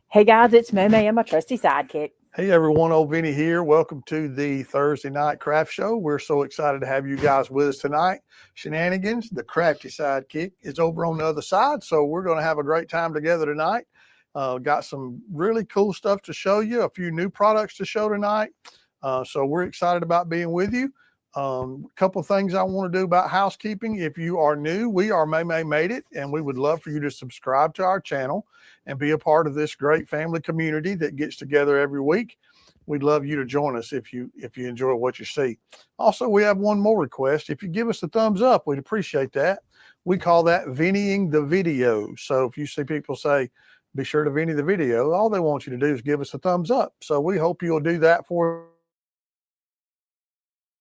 Hey guys, it's Maymay and my trusty sidekick. Hey everyone, old Vinnie here. Welcome to the Thursday night craft show. We're so excited to have you guys with us tonight. Shenanigans, the crafty sidekick, is over on the other side, so we're going to have a great time together tonight. Got some really cool stuff to show you, a few new products to show tonight. So we're excited about being with you. A couple of things I want to do about housekeeping. If you are new, we are Maymay Made It, and we would love for you to subscribe to our channel and be a part of this great family community that gets together every week. We'd love you to join us if you enjoy what you see. Also, we have one more request. If you give us a thumbs up, we'd appreciate that. We call that Vinnying the video. So if you see people say, be sure to Vinny the video, all they want you to do is give us a thumbs up. So we hope you'll do that for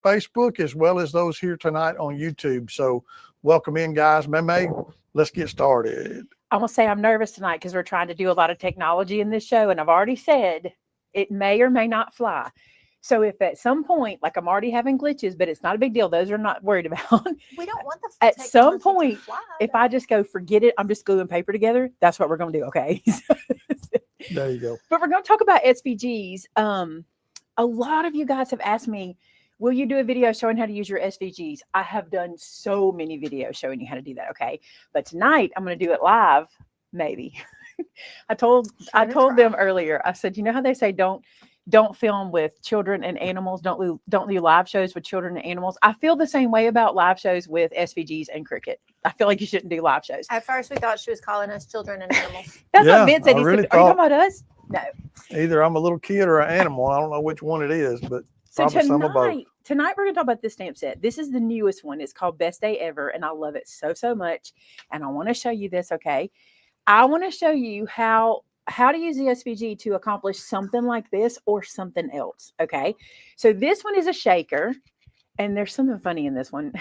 Facebook as well as those here tonight on YouTube. So welcome in, guys. Maymay, let's get started. I'm going to say I'm nervous tonight because we're trying to do a lot of technology in this show, and I've already said it may or may not fly. So if at some point, like I'm already having glitches, but it's not a big deal. Those are not worried about. We don't want the At some point, to fly, if I just go forget it, I'm just gluing paper together. That's what we're going to do. Okay. There you go. But we're going to talk about SVGs. A lot of you guys have asked me, will you do a video showing how to use your SVGs? I have done so many videos showing you how to do that. Okay. But tonight I'm going to do it live. Maybe. I told them earlier, I said, you know how they say, don't film with children and animals. Don't do live shows with children and animals. I feel the same way about live shows with SVGs and cricket. I feel like you shouldn't do live shows. At first, we thought she was calling us children and animals. That's what Vince said. He really said, are you talking about us? No. Either I'm a little kid or an animal. I don't know which one it is, but so tonight we're going to talk about this stamp set. This is the newest one. It's called Best Day Ever, and I love it so much. And I want to show you this, okay? I want to show you how to use the SVG to accomplish something like this or something else, okay? So this one is a shaker, and there's something funny in this one.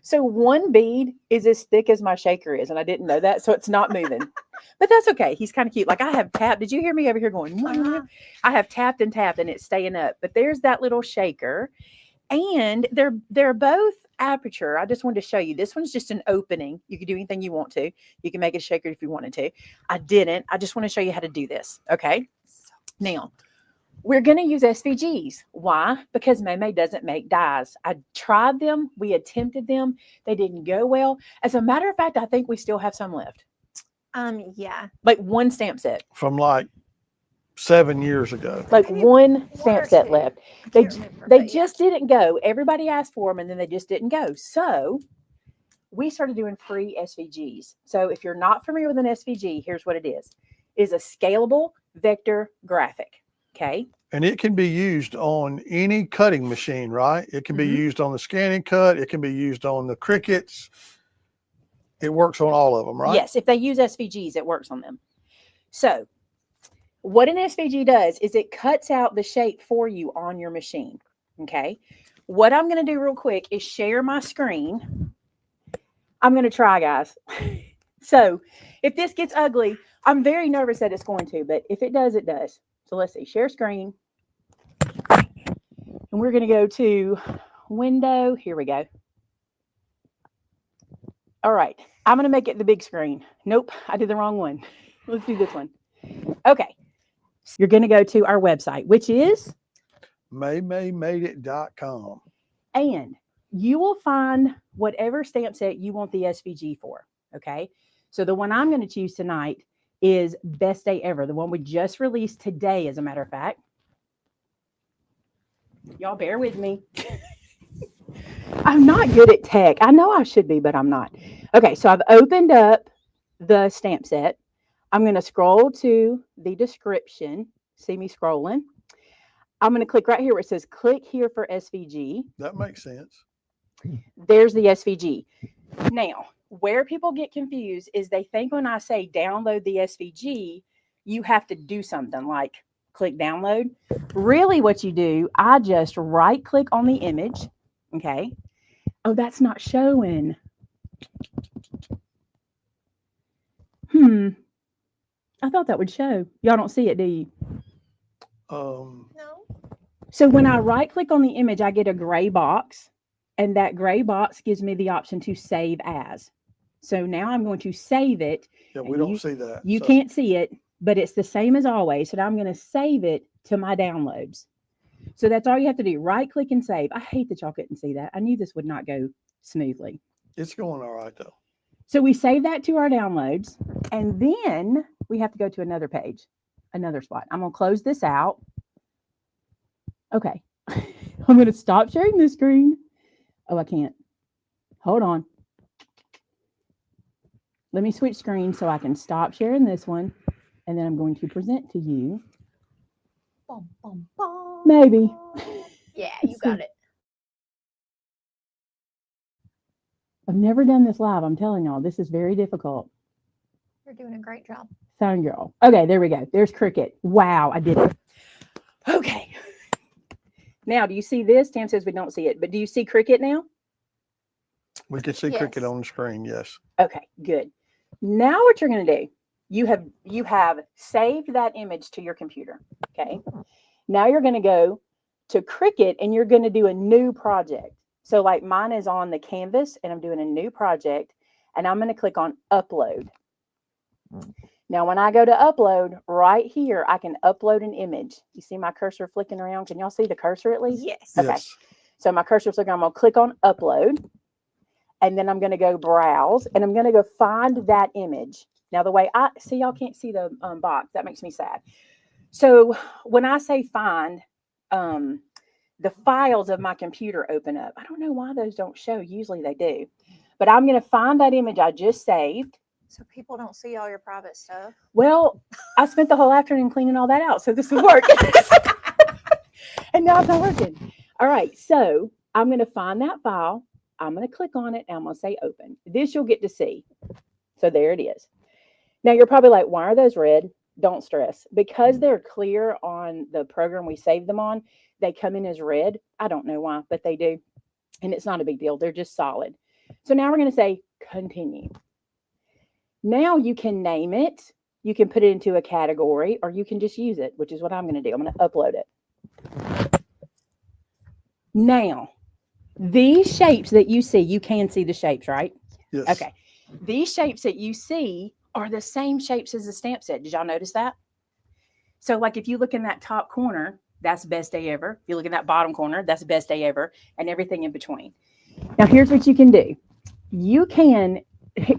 So one bead is as thick as my shaker is, and I didn't know that, so it's not moving. But that's okay. He's kind of cute. Like I have tapped. Did you hear me over here going? I have tapped, and it's staying up. But there's that little shaker, and they're both aperture. I just wanted to show you. This one's just an opening. You can do anything you want to. You can make it a shaker if you wanted to. I didn't. I just want to show you how to do this. Okay. Now, we're going to use SVGs. Why? Because Maymay doesn't make dies. I tried them. We attempted them. They didn't go well. As a matter of fact, I think we still have some left. Yeah. Like one stamp set. from like 7 years ago. Like Maybe one stamp or set two. left. I They can't remember, they but just didn't go. Everybody asked for them, and then they just didn't go. So we started doing free SVGs. So if you're not familiar with an SVG, here's what it is. It is a scalable vector graphic. Okay. And it can be used on any cutting machine, right? It can be used on the scanning cut. It can be used on the Crickets. It works on all of them, right? Yes, if they use SVGs, it works on them. So what an SVG does is it cuts out the shape for you on your machine. Okay. What I'm going to do real quick is share my screen. I'm going to try, guys. So if this gets ugly, I'm very nervous that it's going to, but if it does, it does. So let's see, share screen. And we're going to go to window. Here we go. All right. I'm going to make it the big screen. Nope, I did the wrong one. Let's do this one. Okay. So you're going to go to our website, which is MaymayMadeIt.com. and you will find whatever stamp set you want the SVG for. Okay. So the one I'm going to choose tonight is Best Day Ever, the one we just released today, as a matter of fact. Y'all bear with me. I'm not good at tech. I know I should be, but I'm not. Okay, so I've opened up the stamp set. I'm going to scroll to the description. See me scrolling. I'm going to click right here where it says click here for SVG. That makes sense. There's the SVG. Now, where people get confused is they think when I say download the SVG, you have to do something like click download. Really what you do, I just right click on the image. Okay. Oh, that's not showing. I thought that would show. Y'all don't see it, do you? No. So when I right click on the image, I get a gray box, and that gray box gives me the option to save as. So now I'm going to save it. Yeah, we And don't you- see that. You so can't see it, but it's the same as always. So now I'm going to save it to my downloads. So that's all you have to do. Right click and save. I hate that y'all couldn't see that. I knew this would not go smoothly. It's going all right though. So we save that to our downloads, and then we have to go to another page, another spot. I'm going to close this out. Okay. I'm going to stop sharing this screen. Oh, I can't. Hold on. Let me switch screens so I can stop sharing this one, and then I'm going to present to you. Bum, bum, bum. Maybe. Yeah, you got it. I've never done this live. I'm telling y'all, this is very difficult. You're doing a great job. Sound girl. Okay, there we go. There's Cricut. Wow, I did it. Okay. Now, do you see this? Tam says we don't see it, but do you see Cricut now? We can see Yes. Cricut on the screen. Yes. Okay, good. Now what you're going to do, you have saved that image to your computer. Okay. Now you're going to go to Cricut and you're going to do a new project. So like mine is on the canvas and I'm doing a new project and I'm going to click on upload. Now, when I go to upload right here, I can upload an image. You see my cursor flicking around? Can y'all see the cursor at least? Yes. Okay. Yes. So my cursor's looking, I'm going to click on upload and then I'm going to go browse and I'm going to go find that image. Now, the way I see, y'all can't see the box. That makes me sad. So when I say find, the files of my computer open up. I don't know why those don't show. Usually they do. But I'm going to find that image I just saved. So people don't see all your private stuff. Well, I spent the whole afternoon cleaning all that out, so this will work. And now it's not working. All right, so I'm going to find that file. I'm going to click on it, and I'm going to say open. This you'll get to see. So there it is. Now, you're probably like, why are those red? Don't stress. Because they're clear on the program we save them on, they come in as red. I don't know why, but they do. And it's not a big deal. They're just solid. So now we're going to say continue. Now you can name it. You can put it into a category, or you can just use it, which is what I'm going to do. I'm going to upload it. Now, these shapes that you see, you can see the shapes, right? Yes. Okay. These shapes that you see are the same shapes as the stamp set. Did y'all notice that? So like if you look in that top corner, that's best day ever. If you look in that bottom corner, that's best day ever, and everything in between. Now, here's what you can do. You can,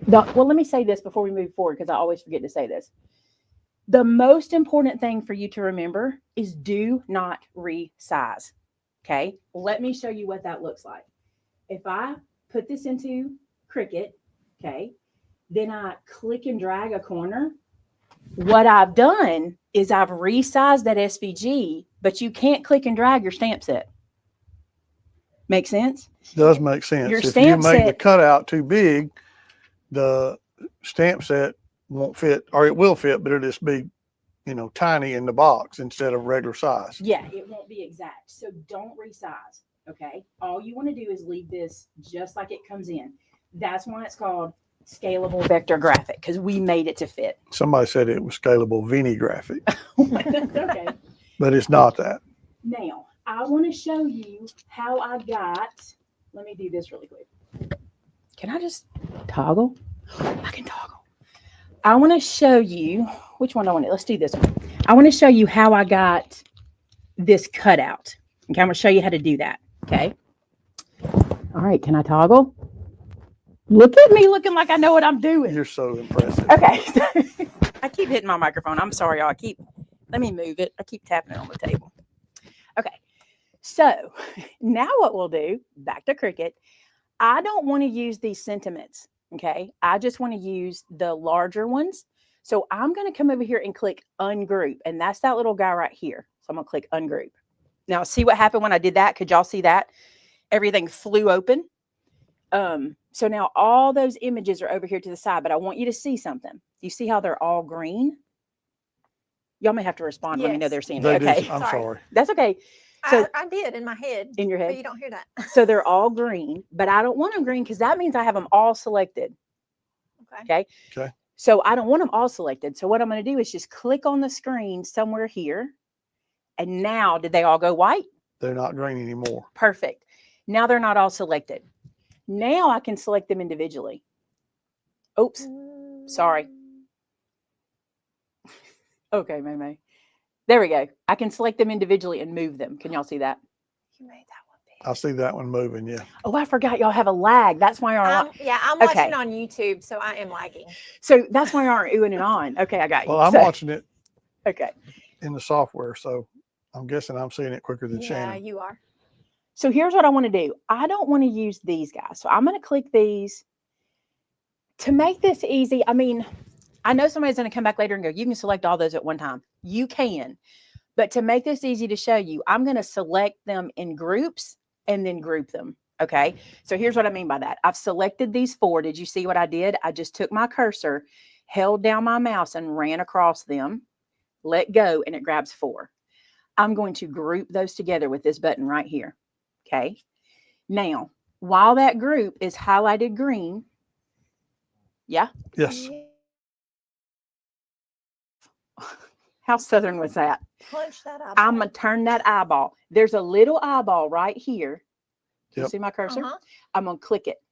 well, let me say this before we move forward, because I always forget to say this. The most important thing for you to remember is do not resize. Okay. Let me show you what that looks like. If I put this into Cricut, okay, then I click and drag a corner. What I've done is I've resized that SVG, but you can't click and drag your stamp set. Make sense? Does make sense. Your If you stamp make the set- cutout too big, the stamp set won't fit, or it will fit, but it'll just be, tiny in the box instead of regular size. Yeah, it won't be exact. So don't resize. Okay. All you want to do is leave this just like it comes in. That's why it's called scalable vector graphic, because we made it to fit. Somebody said it was scalable Vinnie graphic, Okay. but it's not that. Now, I want to show you how I got, let me do this really quick. Can I just toggle? I can toggle. I want to show you, which one I want to, let's do this one. I want to show you how I got this cutout. Okay, I'm going to show you how to do that. Okay. All right, can I toggle? Look at me looking like I know what I'm doing. You're so impressive. Okay. I keep hitting my microphone. I'm sorry, y'all. Let me move it. I keep tapping it on the table. Okay. So now what we'll do, back to Cricut, I don't want to use these sentiments. Okay. I just want to use the larger ones. So I'm going to come over here and click ungroup. And that's that little guy right here. So I'm going to click ungroup. Now see what happened when I did that? Could y'all see that? Everything flew open. So now all those images are over here to the side, but I want you to see something. You see how they're all green? Y'all may have to respond. Let me know Yes. they're seeing They it. Okay. just, I'm Sorry. sorry. That's okay. So I did in my head. in your But head. you don't hear that. So they're all green, but I don't want them green because that means I have them all selected. Okay. Okay. So I don't want them all selected. So what I'm going to do is just click on the screen somewhere here. And now, did they all go white? They're not green anymore. Perfect. Now they're not all selected. Now I can select them individually. Oops. Sorry. Okay, Maymay. There we go. I can select them individually and move them. Can y'all see that? You made that one big. I see that one moving. Yeah. Oh, I forgot y'all have a lag. That's why y'all. Yeah, I'm Okay. watching on YouTube, so I am lagging. So that's why you aren't oohing and on. Okay, I got you. Well, I'm So- watching it Okay. in the software, so I'm guessing I'm seeing it quicker than Yeah, Shannon. you are. So here's what I want to do. I don't want to use these guys. So I'm going to click these to make this easy. I mean, I know somebody's going to come back later and go, you can select all those at one time. You can. But to make this easy to show you, I'm going to select them in groups and then group them. Okay. So here's what I mean by that. I've selected these 4. Did you see what I did? I just took my cursor, held down my mouse and ran across them, let go, and it grabs 4. I'm going to group those together with this button right here. Okay. Now, while that group is highlighted green, yeah. Yes. How southern was that? Punch that eyeball. I'm going to turn that eyeball. There's a little eyeball right here. Do you Yep. see my cursor? Uh-huh. I'm going to click it.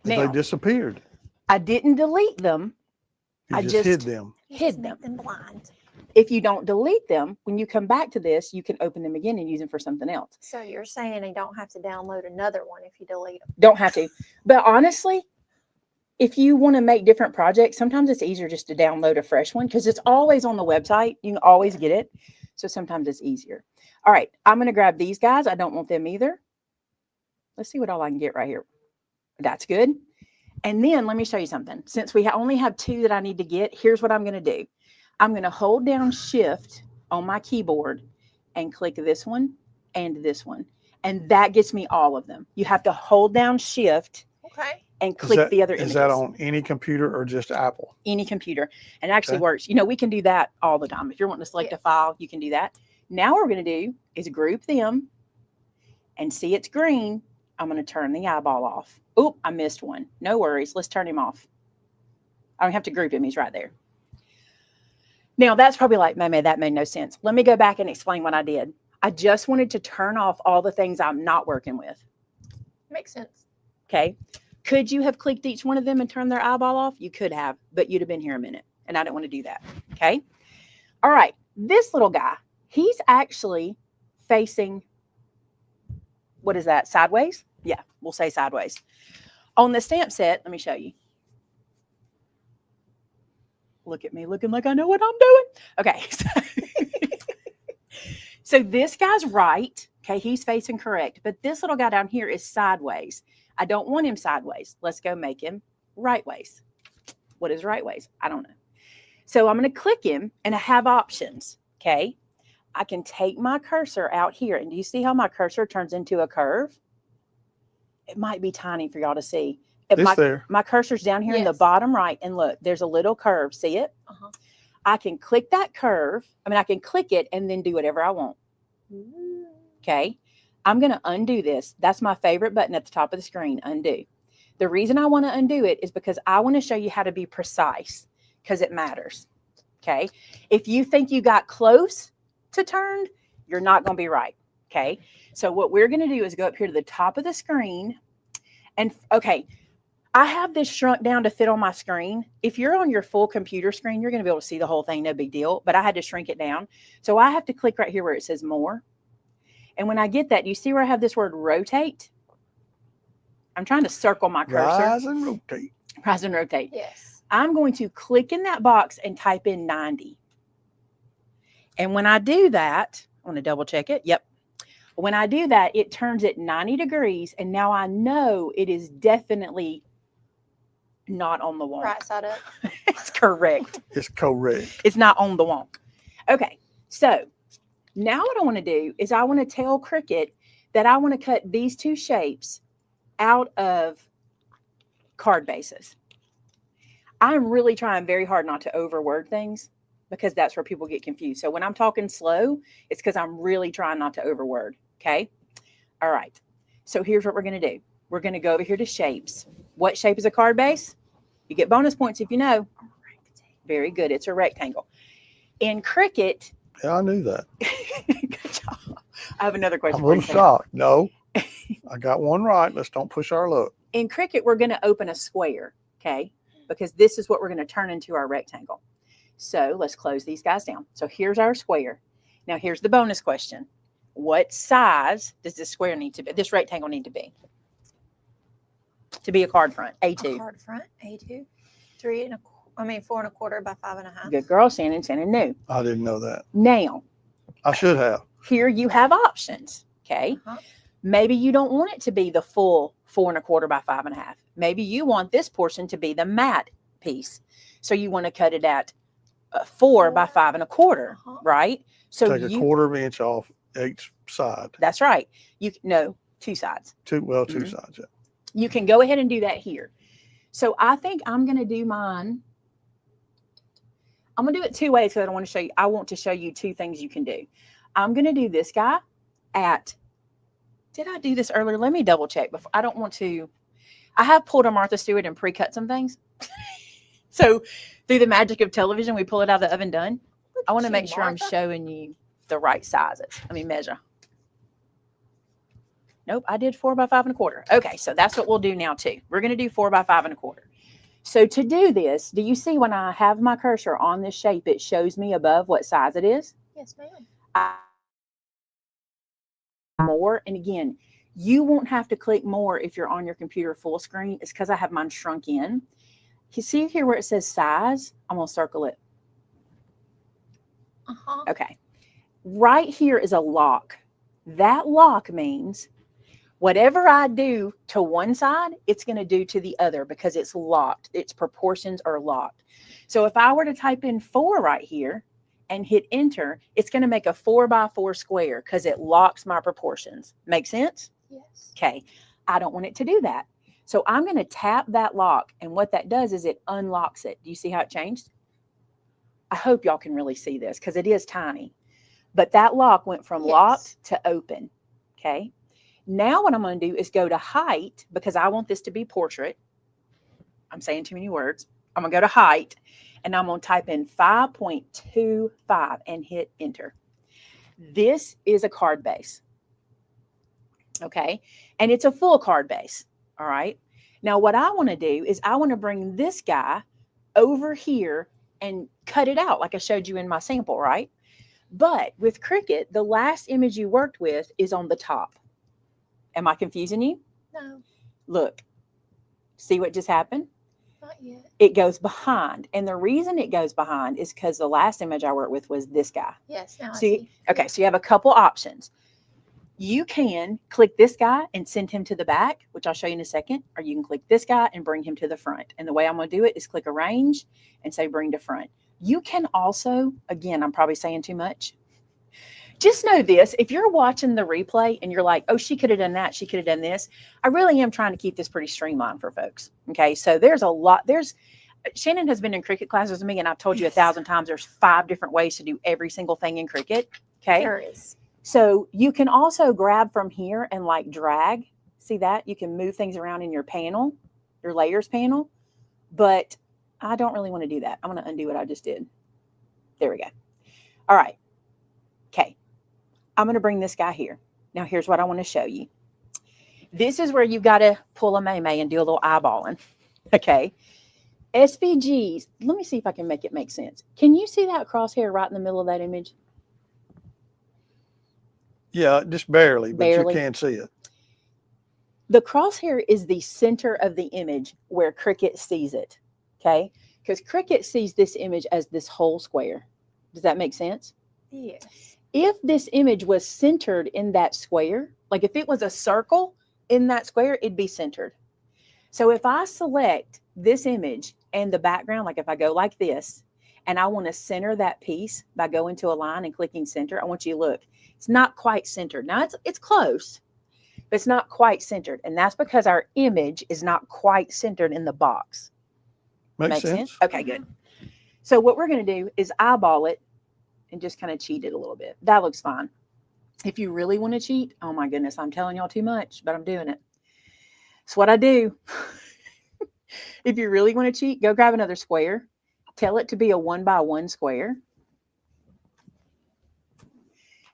They Now, disappeared. I didn't delete them. You I just just hid them. You hid just them. make them blind. If you don't delete them, when you come back to this, you can open them again and use them for something else. So you're saying you don't have to download another one if you delete them. Don't have to. But honestly, if you want to make different projects, sometimes it's easier just to download a fresh one because it's always on the website. You can always get it. So sometimes it's easier. All right. I'm going to grab these guys. I don't want them either. Let's see what all I can get right here. That's good. And then let me show you something. Since we only have 2 that I need to get, here's what I'm going to do. I'm going to hold down Shift on my keyboard and click this one and this one. And that gets me all of them. You have to hold down Shift Okay. and click the other images. Is that on any computer or just Apple? Any computer. And it actually Okay. works. You know, we can do that all the time. If you're wanting to select a Yes. file, you can do that. Now what we're going to do is group them and see it's green. I'm going to turn the eyeball off. Oop, I missed one. No worries. Let's turn him off. I don't have to group him. He's right there. Now, that's probably like, Maymay, that made no sense. Let me go back and explain what I did. I just wanted to turn off all the things I'm not working with. Makes sense. Okay. Could you have clicked each one of them and turned their eyeball off? You could have, but you'd have been here a minute. And I don't want to do that. Okay. All right. This little guy, he's actually facing, what is that? Sideways? Yeah, we'll say sideways. On the stamp set, let me show you. Look at me looking like I know what I'm doing. Okay. So this guy's right. Okay. He's facing correct. But this little guy down here is sideways. I don't want him sideways. Let's go make him right ways. What is right ways? I don't know. So I'm going to click him and I have options. Okay. I can take my cursor out here. And do you see how my cursor turns into a curve? It might be tiny for y'all to see. There. My cursor's down here in the Yes. bottom right. And look, there's a little curve. See it? Uh-huh. I can click that curve. I can click it and then do whatever I want. Okay. I'm going to undo this. That's my favorite button at the top of the screen, undo. The reason I want to undo it is because I want to show you how to be precise because it matters. Okay. If you think you got close to turned, you're not going to be right. Okay. So what we're going to do is go up here to the top of the screen and okay. I have this shrunk down to fit on my screen. If you're on your full computer screen, you're going to be able to see the whole thing. No big deal. But I had to shrink it down. So I have to click right here where it says more. And when I get that, you see where I have this word rotate? I'm trying to circle my cursor. Rise and rotate. Rise and rotate. Yes. I'm going to click in that box and type in 90. And when I do that, I want to double check it. Yep. When I do that, it turns it 90 degrees. And now I know it is definitely not on the wonk. Right side up. It's correct. It's correct. It's not on the wonk. Okay. So now what I want to do is I want to tell Cricut that I want to cut these 2 shapes out of card bases. I'm really trying very hard not to overword things because that's where people get confused. So when I'm talking slow, it's because I'm really trying not to overword. Okay. All right. So here's what we're going to do. We're going to go over here to shapes. What shape is a card base? You get bonus points if you know. Very good. It's a rectangle. In Cricut. Yeah, I knew that. Good job. I have another question. I'm a little shocked. No, I got one right. Let's don't push our luck. In Cricut, we're going to open a square. Okay. Because this is what we're going to turn into our rectangle. So let's close these guys down. So here's our square. Now here's the bonus question. What size does this square need to be? This rectangle need to be? To be a card front, A2. A card front, A2. 4 1/4 by 5 1/2. Good girl, Shannon. Shannon knew. I didn't know that. Now, I should have. here you have options, okay? Uh-huh. Maybe you don't want it to be the full 4 1/4 by 5 1/2. Maybe you want this portion to be the matte piece. So you want to cut it at 4 by 5 1/4, Uh-huh. right? So Take a 1/4 inch off each side. That's right. No, 2 sides. Two Mhm. sides. Yeah. You can go ahead and do that here. So I think I'm going to do mine. I'm going to do it 2 ways because I want to show you 2 things you can do. I'm going to do this guy did I do this earlier? Let me double check before. I don't want to. I have pulled a Martha Stewart and pre-cut some things. So through the magic of television, we pull it out of the oven done. I want to make sure I'm showing you the right sizes. Let me measure. Nope, I did 4 by 5 1/4. Okay, so that's what we'll do now too. We're going to do 4 by 5 1/4. So to do this, do you see when I have my cursor on this shape, it shows me above what size it is? Yes, ma'am. More, and again, you won't have to click more if you're on your computer full screen. It's because I have mine shrunk in. You see here where it says size? I'm going to circle it. Uh-huh. Okay. Right here is a lock. That lock means whatever I do to one side, it's going to do to the other because it's locked. Its proportions are locked. So if I were to type in 4 right here and hit enter, it's going to make a 4 by 4 square because it locks my proportions. Make sense? Yes. Okay. I don't want it to do that. So I'm going to tap that lock, and what that does is it unlocks it. Do you see how it changed? I hope y'all can really see this because it is tiny. But that lock went from locked to open. Okay. Now what I'm going to do is go to height because I want this to be portrait. I'm saying too many words. I'm going to go to height and I'm going to type in 5.25 and hit enter. This is a card base. Okay. And it's a full card base. All right. Now what I want to do is I want to bring this guy over here and cut it out like I showed you in my sample, right? But with Cricut, the last image you worked with is on the top. Am I confusing you? No, Look, see what just happened? not yet. It goes behind. And the reason it goes behind is because the last image I worked with was this guy. Yes, now I See? see. Okay, so you have a couple options. You can click this guy and send him to the back, which I'll show you in a second, or you can click this guy and bring him to the front. And the way I'm going to do it is click arrange and say bring to front. You can also, again, I'm probably saying too much. Just know this, if you're watching the replay and you're like, oh, she could have done that, she could have done this. I really am trying to keep this pretty streamlined for folks. Okay, so there's a lot. Shannon has been in Cricut classes with me, and I've told you 1,000 times there's 5 different ways to do every single thing in Cricut. Okay. There is. So you can also grab from here and like drag. See that? You can move things around in your panel, your layers panel. But I don't really want to do that. I'm going to undo what I just did. There we go. All right. Okay. I'm going to bring this guy here. Now here's what I want to show you. This is where you've got to pull a Maymay and do a little eyeballing. Okay. SVGs. Let me see if I can make it make sense. Can you see that crosshair right in the middle of that image? Yeah, just barely, but Barely. you can see it. The crosshair is the center of the image where Cricut sees it, okay? Because Cricut sees this image as this whole square. Does that make sense? Yes. If this image was centered in that square, like if it was a circle in that square, it'd be centered. So if I select this image and the background, like if I go like this, and I want to center that piece by going to a line and clicking center, I want you to look. It's not quite centered. Now it's close, but it's not quite centered. And that's because our image is not quite centered in the box. Makes sense. Okay, good. So what we're going to do is eyeball it and just kind of cheat it a little bit. That looks fine. If you really want to cheat, oh my goodness, I'm telling y'all too much, but I'm doing it. It's what I do. If you really want to cheat, go grab another square. Tell it to be a 1 by 1 square.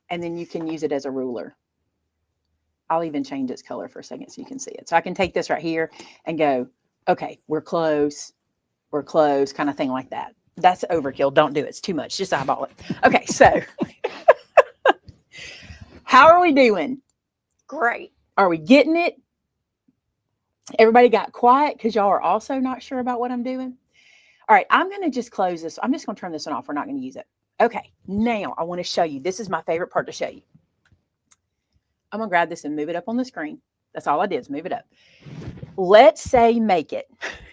And then you can use it as a ruler. I'll even change its color for a second so you can see it. So I can take this right here and go, okay, we're close, kind of thing like that. That's overkill. Don't do it. It's too much. Just eyeball it. Okay, so how are we doing? Great. Are we getting it? Everybody got quiet because y'all are also not sure about what I'm doing. All right, I'm going to just close this. I'm just going to turn this one off. We're not going to use it. Okay, now I want to show you. This is my favorite part to show you. I'm going to grab this and move it up on the screen. That's all I did is move it up. Let's say make it,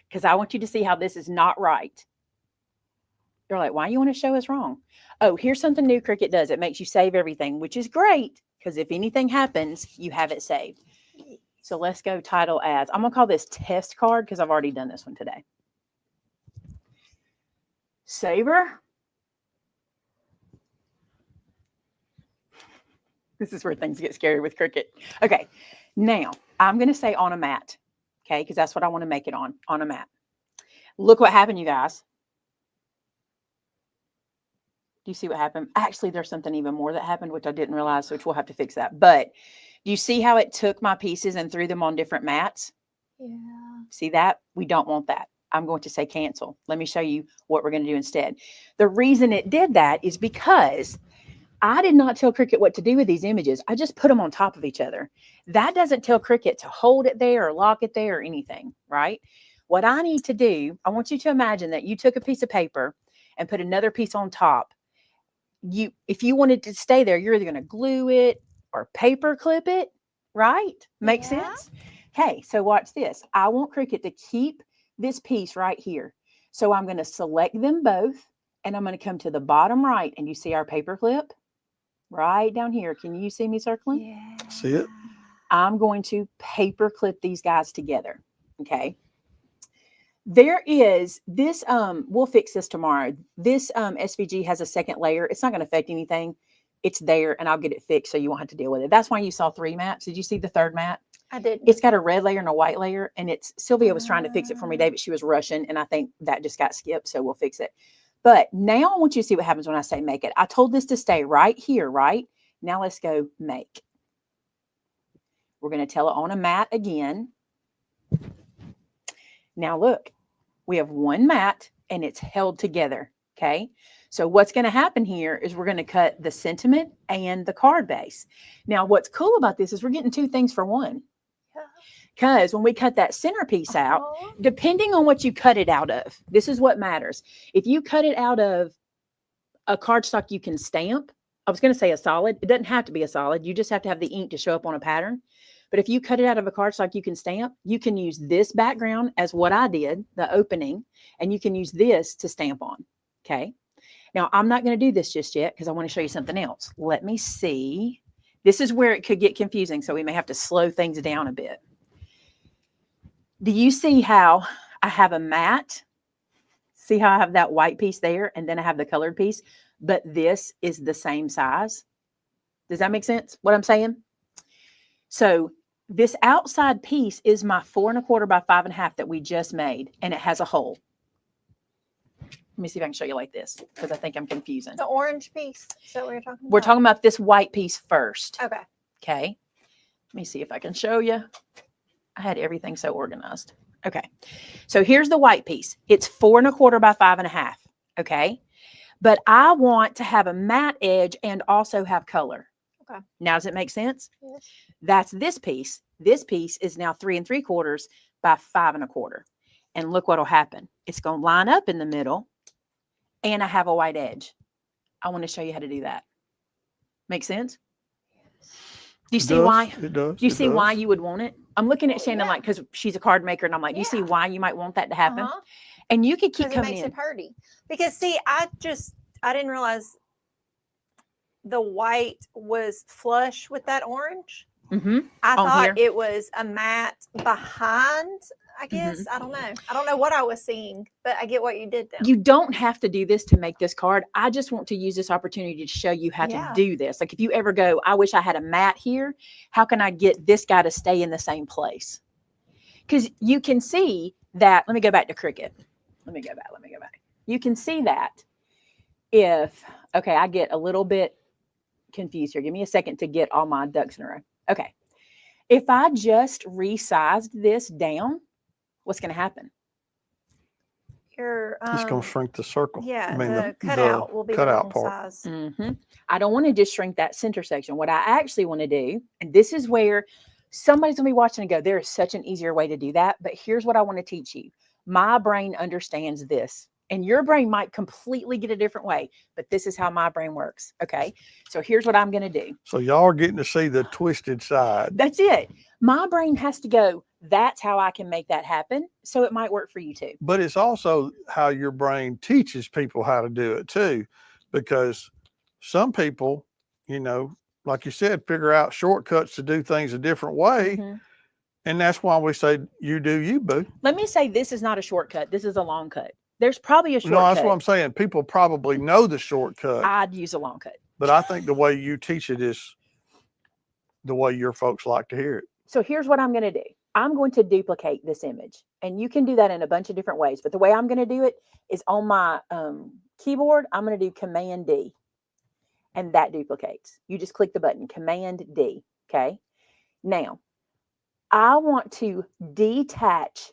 because I want you to see how this is not right. You're like, why you want to show us wrong? Oh, here's something new Cricut does. It makes you save everything, which is great, because if anything happens, you have it saved. So let's go title as. I'm going to call this test card because I've already done this one today. Saver. This is where things get scary with Cricut. Okay, now I'm going to say on a mat, okay, because that's what I want to make it on a mat. Look what happened, you guys. Do you see what happened? Actually, there's something even more that happened, which I didn't realize, which we'll have to fix that. But do you see how it took my pieces and threw them on different mats? Yeah. See that? We don't want that. I'm going to say cancel. Let me show you what we're going to do instead. The reason it did that is because I did not tell Cricut what to do with these images. I just put them on top of each other. That doesn't tell Cricut to hold it there or lock it there or anything, right? What I need to do, I want you to imagine that you took a piece of paper and put another piece on top. If you wanted to stay there, you're either going to glue it or paper clip it, right? Make sense? Okay, so watch this. I want Cricut to keep this piece right here. So I'm going to select them both, and I'm going to come to the bottom right, and you see our paper clip right down here. Can you see me circling? Yeah. See it? I'm going to paper clip these guys together. Okay. There is this, we'll fix this tomorrow. This SVG has a second layer. It's not going to affect anything. It's there, and I'll get it fixed so you won't have to deal with it. That's why you saw 3 mats. Did you see the third mat? I did. It's got a red layer and a white layer, and it's Sylvia was trying to fix it for me today, but she was rushing, and I think that just got skipped, so we'll fix it. But now I want you to see what happens when I say make it. I told this to stay right here, right? Now let's go make. We're going to tell it on a mat again. Now look, we have one mat, and it's held together, okay? So what's going to happen here is we're going to cut the sentiment and the card base. Now, what's cool about this is we're getting 2 things for one. Because when we cut that centerpiece out, depending on what you cut it out of, this is what matters. If you cut it out of a cardstock you can stamp, I was going to say a solid. It doesn't have to be a solid. You just have to have the ink to show up on a pattern. But if you cut it out of a cardstock you can stamp, you can use this background as what I did, the opening, and you can use this to stamp on. Okay. Now, I'm not going to do this just yet because I want to show you something else. Let me see. This is where it could get confusing, so we may have to slow things down a bit. Do you see how I have a mat? See how I have that white piece there, and then I have the colored piece, but this is the same size? Does that make sense, what I'm saying? So this outside piece is my 4 1/4 by 5 1/2 that we just made, and it has a hole. Let me see if I can show you like this, because I think I'm confusing. The orange piece. Is that what you're talking about? We're talking about this white piece first. Okay. Okay. Let me see if I can show you. I had everything so organized. Okay. So here's the white piece. It's 4 1/4 by 5 1/2. Okay. But I want to have a matte edge and also have color. Okay. Now, does it make sense? Yes. That's this piece. This piece is now 3 3/4 by 5 1/4. And look what'll happen. It's going to line up in the middle, and I have a white edge. I want to show you how to do that. Make sense? Do you see why? It does. Do you see why you would want it? I'm looking at Shannon like, because she's a card maker, and I'm like, do you see Yeah. why you might want that to happen? And you could keep Because it coming makes in. it pretty. Because see, I didn't realize the white was flush with that orange. Mm-hmm. I On thought here? it was a matte behind, I guess. I don't know. I don't know what I was seeing, but I get what you did then. You don't have to do this to make this card. I just want to use this opportunity to show you how Yeah. to do this. Like if you ever go, I wish I had a mat here. How can I get this guy to stay in the same place? Because you can see that. Let me go back to Cricut. Let me go back. You can see that if, okay, I get a little bit confused here. Give me a second to get all my ducks in a row. Okay. If I just resized this down, what's going to happen? It's going to shrink the circle. Yeah, I mean, the cutout will be the cutout wrong part. size. I don't want to just shrink that center section. What I actually want to do, and this is where somebody's going to be watching and go, there is such an easier way to do that. But here's what I want to teach you. My brain understands this, and your brain might completely get a different way, but this is how my brain works. Okay. So here's what I'm going to do. So y'all are getting to see the twisted side. That's it. My brain has to go, that's how I can make that happen. So it might work for you too. But it's also how your brain teaches people how to do it too, because some people, you know, like you said, figure out shortcuts to do things a different way. And that's why we say, you do you, boo. Let me say, this is not a shortcut. This is a long cut. There's probably a shortcut. No, that's what I'm saying. People probably know the shortcut. I'd use a long cut. But I think the way you teach it is the way your folks like to hear it. So here's what I'm going to do. I'm going to duplicate this image, and you can do that in a bunch of different ways. But the way I'm going to do it is on my keyboard. I'm going to do Command D, and that duplicates. You just click the button, Command D. Okay. Now, I want to detach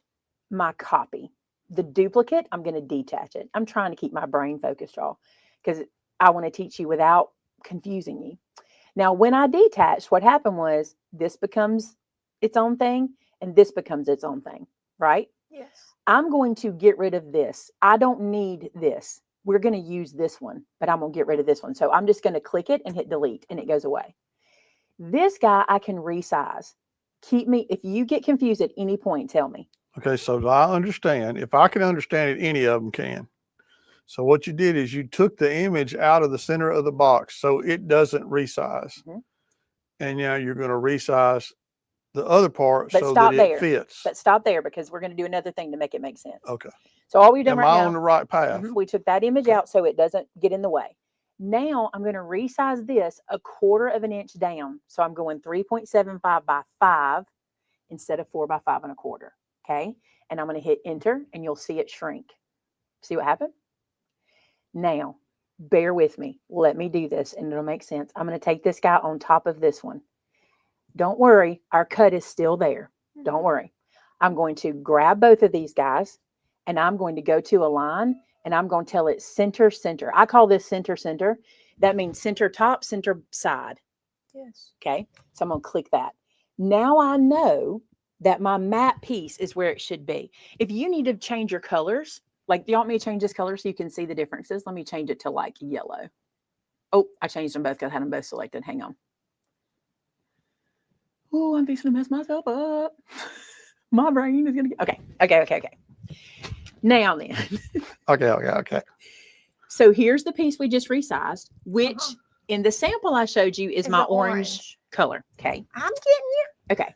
my copy. The duplicate, I'm going to detach it. I'm trying to keep my brain focused, y'all, because I want to teach you without confusing you. Now, when I detached, what happened was this becomes its own thing, and this becomes its own thing, right? Yes. I'm going to get rid of this. I don't need this. We're going to use this one, but I'm going to get rid of this one. So I'm just going to click it and hit delete, and it goes away. This guy, I can resize. If you get confused at any point, tell me. Okay, so I understand. If I can understand it, any of them can. So what you did is you took the image out of the center of the box so it doesn't resize. And now you're going to resize the other part so that it fits. But stop there, because we're going to do another thing to make it make sense. Okay. So all we've done right now. Am I on the right path? We took that image out so it doesn't get in the way. Now I'm going to resize this 1/4 of an inch down. So I'm going 3.75 by 5 instead of 4 by 5 1/4. Okay. And I'm going to hit enter, and you'll see it shrink. See what happened? Now, bear with me. Let me do this, and it'll make sense. I'm going to take this guy on top of this one. Don't worry. Our cut is still there. Don't worry. I'm going to grab both of these guys, and I'm going to go to align, and I'm going to tell it center, center. I call this center, center. That means center top, center side. Yes. Okay. So I'm going to click that. Now I know that my matte piece is where it should be. If you need to change your colors, like, do you want me to change this color so you can see the differences? Let me change it to like yellow. Oh, I changed them both because I had them both selected. Hang on. Oh, I'm fixing to mess myself up. My brain is going to get... Okay. Now then. Okay. So here's the piece we just resized, which in the sample I showed you is my orange color. Okay. I'm getting you. Okay.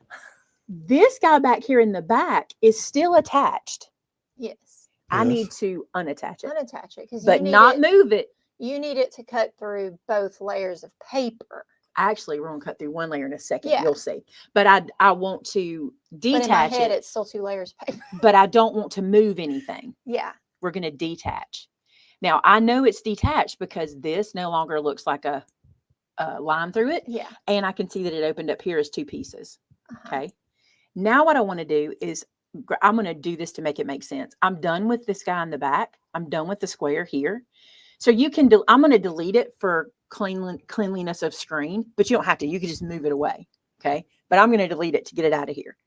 This guy back here in the back is still attached. Yes. I need to unattach it. Unattach it. But not move it. You need it to cut through both layers of paper. Actually, we're going to cut through one layer in a second. Yeah. You'll see. But I want to detach but in my head, it. it's still 2 layers of paper. But I don't want to move anything. Yeah. We're going to detach. Now, I know it's detached because this no longer looks like a line through it. Yeah. And I can see that it opened up here as 2 pieces. Okay. Now what I want to do is I'm going to do this to make it make sense. I'm done with this guy in the back. I'm done with the square here. So you can I'm going to delete it for cleanliness of screen, but you don't have to. You can just move it away. Okay. But I'm going to delete it to get it out of here.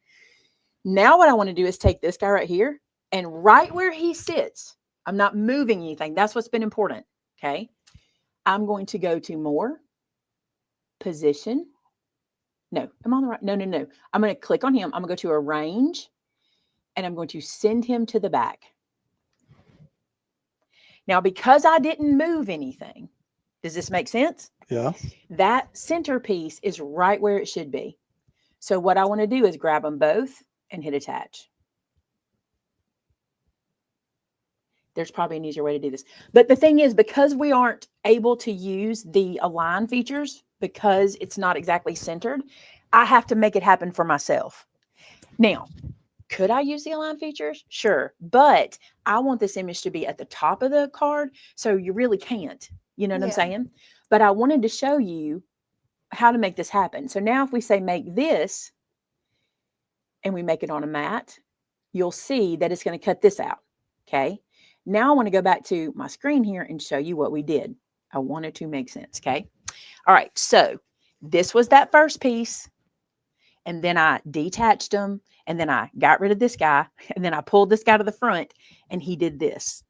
Now what I want to do is take this guy right here, and right where he sits, I'm not moving anything. That's what's been important. Okay. I'm going to go to more, position. No, I'm on the right. No. I'm going to click on him. I'm going to go to arrange, and I'm going to send him to the back. Now, because I didn't move anything, does this make sense? Yeah. That centerpiece is right where it should be. So what I want to do is grab them both and hit attach. There's probably an easier way to do this. But the thing is, because we aren't able to use the align features, because it's not exactly centered, I have to make it happen for myself. Now, could I use the align features? Sure. But I want this image to be at the top of the card, so you really can't. You know what I'm saying? But I wanted to show you how to make this happen. So now if we say make this, and we make it on a mat, you'll see that it's going to cut this out. Okay. Now I want to go back to my screen here and show you what we did. I want it to make sense, okay? All right, so this was that first piece, and then I detached them, and then I got rid of this guy, and then I pulled this guy to the front, and he did this.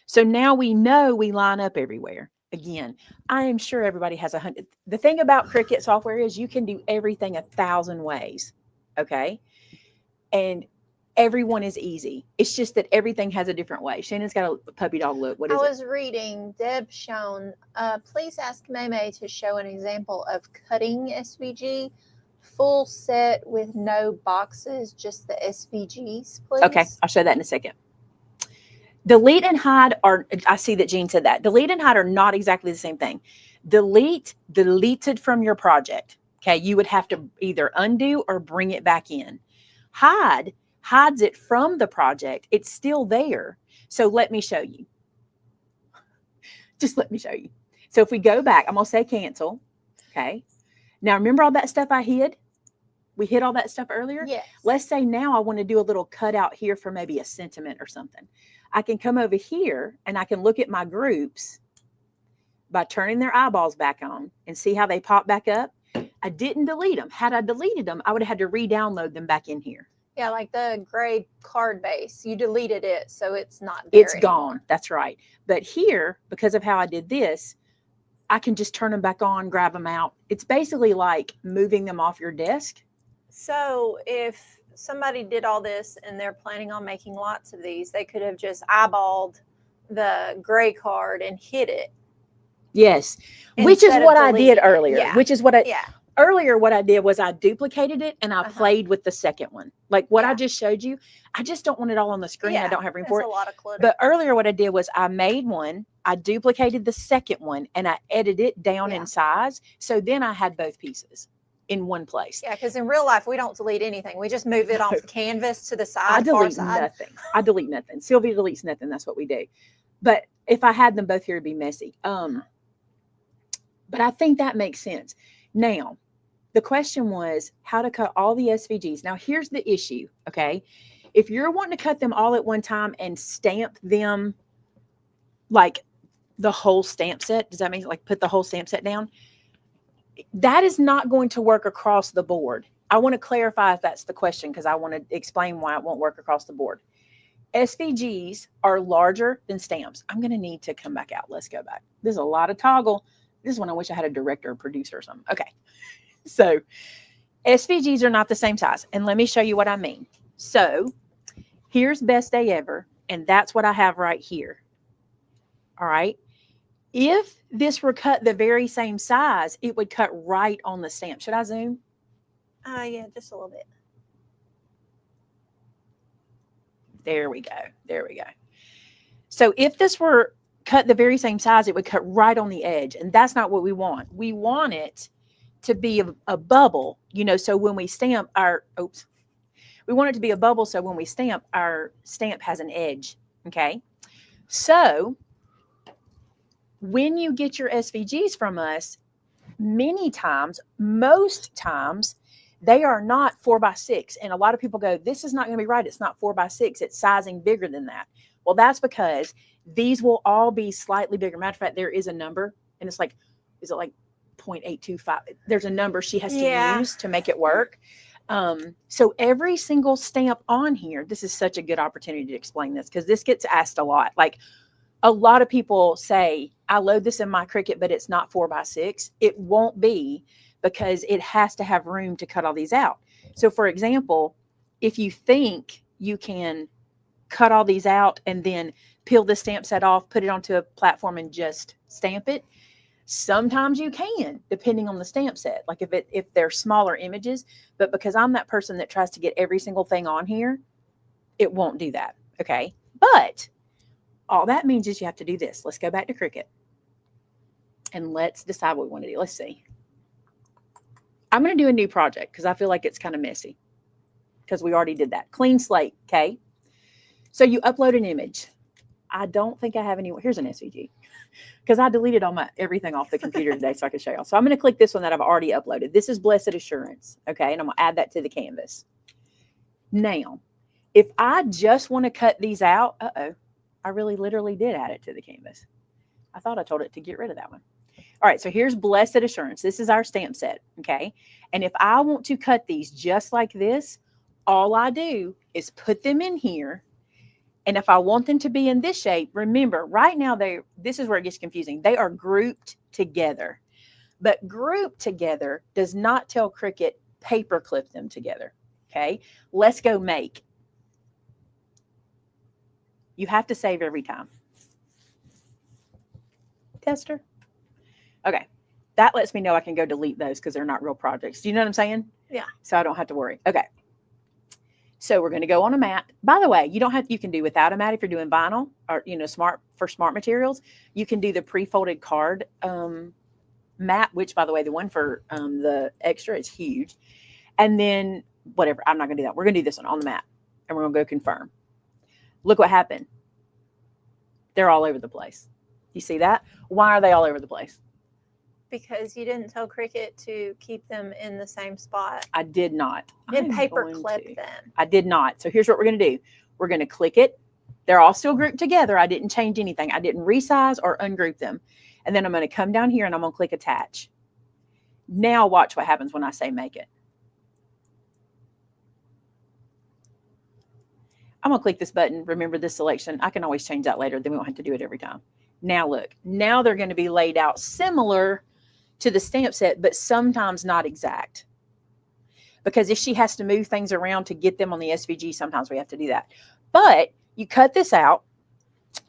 So now we know we line up everywhere. Again, I am sure everybody has 100. The thing about Cricut software is you can do everything 1,000 ways, okay? And everyone is easy. It's just that everything has a different way. Shannon's got a puppy dog look. What is it? I was reading, Deb shown, please ask Maymay to show an example of cutting SVG, full set with no boxes, just the SVGs, please. Okay, I'll show that in a second. Delete and hide are, I see that Jean said that. Delete and hide are not exactly the same thing. Delete, deleted from your project. Okay, you would have to either undo or bring it back in. Hide, hides it from the project. It's still there. So let me show you. Just let me show you. So if we go back, I'm going to say cancel. Okay. Now remember all that stuff I hid? We hid all that stuff earlier? Yes. Let's say now I want to do a little cutout here for maybe a sentiment or something. I can come over here and I can look at my groups by turning their eyeballs back on and see how they pop back up. I didn't delete them. Had I deleted them, I would have had to re-download them back in here. Yeah, like the gray card base. You deleted it, so it's not there It's anymore. gone. That's right. But here, because of how I did this, I can just turn them back on, grab them out. It's basically like moving them off your desk. So if somebody did all this and they're planning on making lots of these, they could have just eyeballed the gray card and hit it. Yes, which is instead of what I did deleting it. earlier. Yeah. Which is what I Yeah. earlier. What I did was I duplicated it and I Uh-huh. played with the second one, like what I Yeah. just showed you. I just don't want it all on the screen. I Yeah, don't have room That's for a it. lot of clutter. But earlier, what I did was I made one, I duplicated the second one, and I edited it down Yeah. in size. So then I had both pieces in one place. Yeah, because in real life we don't delete anything. We just move it off the canvas to the side. I far delete side. nothing. I delete nothing. Sylvia deletes nothing. That's what we do. But if I had them both here, it'd be messy. But I think that makes sense. Now, the question was how to cut all the SVGs. Now, here's the issue, okay? If you're wanting to cut them all at one time and stamp them like the whole stamp set, does that mean like put the whole stamp set down? That is not going to work across the board. I want to clarify if that's the question because I want to explain why it won't work across the board. SVGs are larger than stamps. I'm going to need to come back out. Let's go back. There's a lot of toggle. This is when I wish I had a director or producer or something. Okay. So SVGs are not the same size. And let me show you what I mean. So here's Best Day Ever. And that's what I have right here. All right. If this were cut the very same size, it would cut right on the stamp. Should I zoom? Yeah, just a little bit. There we go. There we go. So if this were cut the very same size, it would cut right on the edge. And that's not what we want. We want it to be a bubble, you know, so when we stamp our, we want it to be a bubble. So when we stamp, our stamp has an edge. Okay. So when you get your SVGs from us, many times, most times, they are not 4x6. And a lot of people go, this is not going to be right. It's not 4x6. It's sizing bigger than that. Well, that's because these will all be slightly bigger. Matter of fact, there is a number and it's like, is it like 0.825? There's a number she has to use to make it work. So every single stamp on here, this is such a good opportunity to explain this because this gets asked a lot. Like a lot of people say, I load this in my Cricut, but it's not 4x6. It won't be because it has to have room to cut all these out. So for example, if you think you can cut all these out and then peel the stamp set off, put it onto a platform and just stamp it, sometimes you can, depending on the stamp set, like if they're smaller images. But because I'm that person that tries to get every single thing on here, it won't do that. Okay. But all that means is you have to do this. Let's go back to Cricut and let's decide what we want to do. Let's see. I'm going to do a new project because I feel like it's kind of messy because we already did that. Clean slate. Okay. So you upload an image. I don't think I have any. Here's an SVG because I deleted all my everything off the computer today so I can show y'all. So I'm going to click this one that I've already uploaded. This is Blessed Assurance. Okay. And I'm going to add that to the canvas. Now, if I just want to cut these out, I really literally did add it to the canvas. I thought I told it to get rid of that one. All right, so here's Blessed Assurance. This is our stamp set, okay? And if I want to cut these just like this, all I do is put them in here. And if I want them to be in this shape, remember, right now, this is where it gets confusing. They are grouped together. But grouped together does not tell Cricut paper clip them together, okay? Let's go make. You have to save every time. Tester. Okay. That lets me know I can go delete those because they're not real projects. Do you know what I'm saying? Yeah. So I don't have to worry. Okay. So we're going to go on a mat. By the way, you can do without a mat if you're doing vinyl or, smart materials. You can do the pre-folded card mat, which, by the way, the one for the extra is huge. And then whatever, I'm not going to do that. We're going to do this one on the mat and we're going to go confirm. Look what happened. They're all over the place. You see that? Why are they all over the place? Because you didn't tell Cricut to keep them in the same spot. I did not. And paper clip them. I did not. So here's what we're going to do. We're going to click it. They're all still grouped together. I didn't change anything. I didn't resize or ungroup them. And then I'm going to come down here and I'm going to click attach. Now watch what happens when I say make it. I'm going to click this button. Remember this selection. I can always change that later. Then we won't have to do it every time. Now look. Now they're going to be laid out similar to the stamp set, but sometimes not exact. Because if she has to move things around to get them on the SVG, sometimes we have to do that. But you cut this out,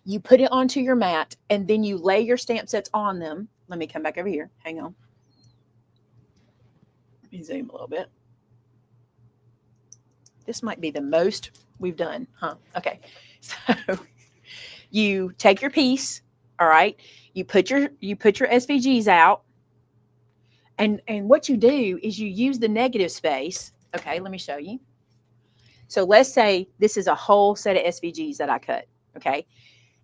you put it onto your mat, and then you lay your stamp sets on them. Let me come back over here. Hang on. Let me zoom a little bit. This might be the most we've done, huh? Okay. So you take your piece, all right? You put your SVGs out. And what you do is you use the negative space. Okay, let me show you. So let's say this is a whole set of SVGs that I cut. Okay.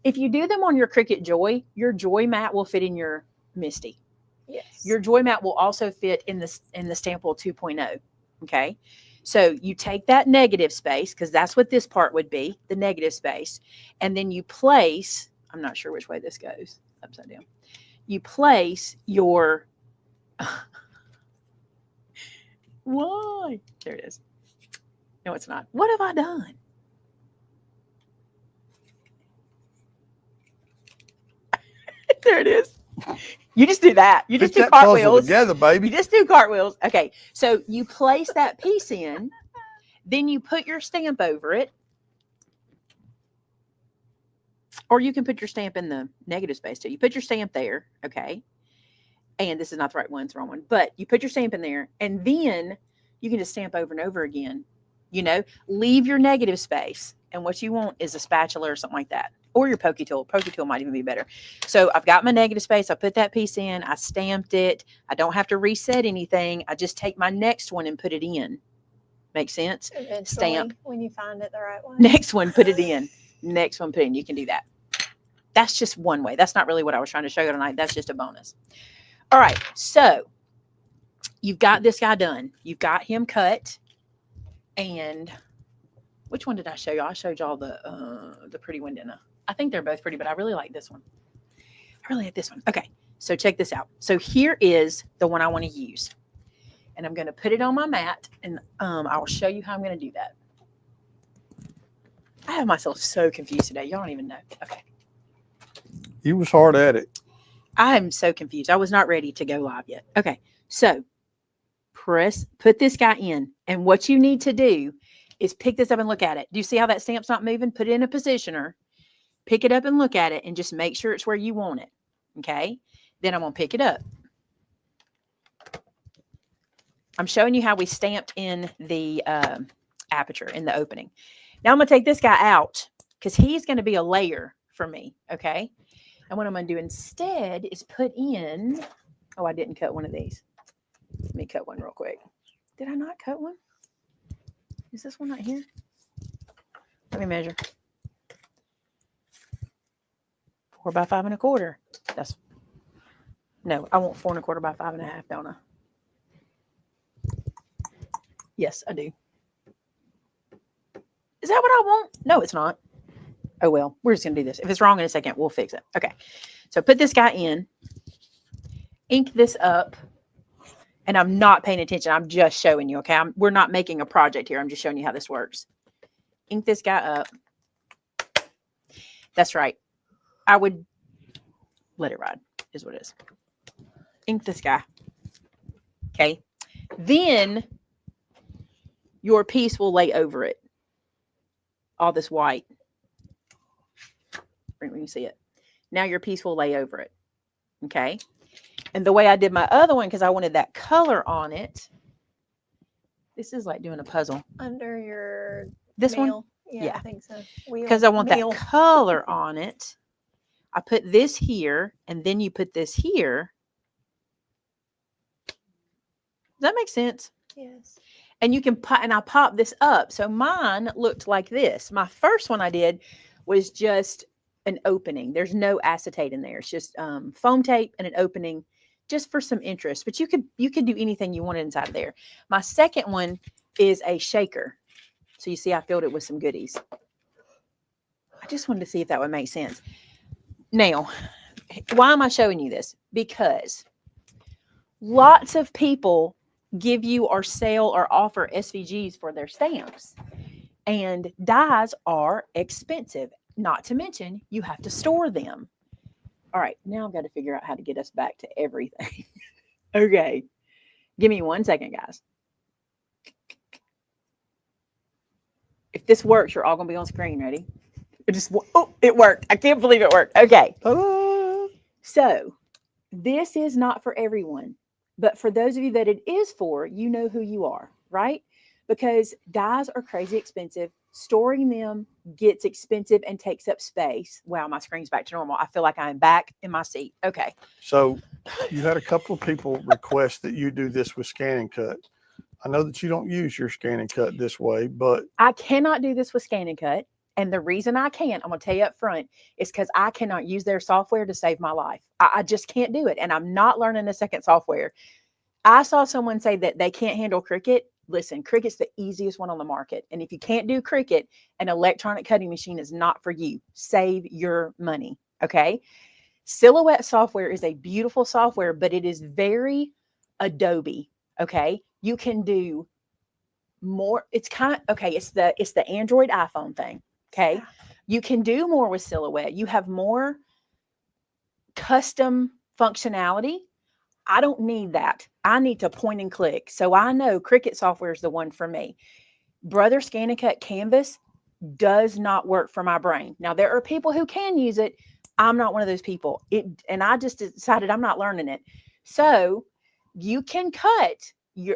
If you do them on your Cricut Joy, your Joy mat will fit in your Misty. Yes. Your Joy mat will also fit in the Stample 2.0. Okay. So you take that negative space, because that's what this part would be, the negative space. And then you place, I'm not sure which way this goes, upside down. You place your, why? There it is. No, it's not. What have I done? There it is. You just do that. You just do cartwheels together, baby. You just do cartwheels. Okay. So you place that piece in, then you put your stamp over it. Or you can put your stamp in the negative space too. You put your stamp there. Okay. And this is not the right one, it's the wrong one. But you put your stamp in there, and then you can just stamp over and over again. You know, leave your negative space. And what you want is a spatula or something like that. Or your pokey tool. Pokey tool might even be better. So I've got my negative space. I put that piece in. I stamped it. I don't have to reset anything. I just take my next one and put it in. Make sense? Eventually, Stamp. when you find it the right one. Next one, put it in. Next one, put it in. You can do that. That's just one way. That's not really what I was trying to show you tonight. That's just a bonus. All right. So you've got this guy done. You've got him cut. And which one did I show you? I showed y'all the pretty one, didn't I? I think they're both pretty, but I really like this one. I really like this one. Okay, so check this out. So here is the one I want to use. And I'm going to put it on my mat, and I will show you how I'm going to do that. I have myself so confused today. Y'all don't even know. Okay. You was hard at it. I am so confused. I was not ready to go live yet. Okay, so put this guy in. And what you need to do is pick this up and look at it. Do you see how that stamp's not moving? Put it in a positioner. Pick it up and look at it and just make sure it's where you want it. Okay. Then I'm going to pick it up. I'm showing you how we stamped in the aperture, in the opening. Now I'm going to take this guy out because he's going to be a layer for me. Okay. And what I'm going to do instead is put in, oh, I didn't cut one of these. Let me cut one real quick. Did I not cut one? Is this one right here? Let me measure. 4 by 5 1/4. That's no, I want 4 1/4 by 5 1/2, don't I? Yes, I do. Is that what I want? No, it's not. Oh, well, we're just going to do this. If it's wrong in a second, we'll fix it. Okay. So put this guy in, ink this up, and I'm not paying attention. I'm just showing you, okay? We're not making a project here. I'm just showing you how this works. Ink this guy up. That's right. I would let it ride, is what it is. Ink this guy. Okay. Then your piece will lay over it. All this white. When you see it. Now your piece will lay over it. Okay. And the way I did my other one, because I wanted that color on it. This is like doing a puzzle. Under your this meal. one? Yeah, I think so. Because I want that color on it. I put this here, and then you put this here. Does that make sense? Yes. And you can pop, and I pop this up. So mine looked like this. My first one I did was just an opening. There's no acetate in there. It's just foam tape and an opening, just for some interest. But you could do anything you wanted inside of there. My second one is a shaker. So you see, I filled it with some goodies. I just wanted to see if that would make sense. Now, why am I showing you this? Because lots of people give you or sell or offer SVGs for their stamps. And dies are expensive. Not to mention, you have to store them. All right, now I've got to figure out how to get us back to everything. Okay. Give me 1 second, guys. If this works, you're all going to be on screen. Ready? It worked. I can't believe it worked. Okay. Ta-da! So this is not for everyone, but for those of you that it is for, you know who you are, right? Because dies are crazy expensive. Storing them gets expensive and takes up space. Wow, my screen's back to normal. I feel like I'm back in my seat. Okay. So you had a couple of people request that you do this with scan and cut. I know that you don't use your scan and cut this way, but I cannot do this with scan and cut. And the reason I can't, I'm going to tell you up front, is because I cannot use their software to save my life. I just can't do it. And I'm not learning a second software. I saw someone say that they can't handle Cricut. Listen, Cricut's the easiest one on the market. And if you can't do Cricut, an electronic cutting machine is not for you. Save your money. Okay. Silhouette software is a beautiful software, but it is very Adobe. Okay. You can do more. It's kind of, okay. It's the Android iPhone thing. Okay. You can do more with Silhouette. You have more custom functionality. I don't need that. I need to point and click. So I know Cricut software is the one for me. Brother Scan and Cut Canvas does not work for my brain. Now, there are people who can use it. I'm not one of those people. And I just decided I'm not learning it. So you can cut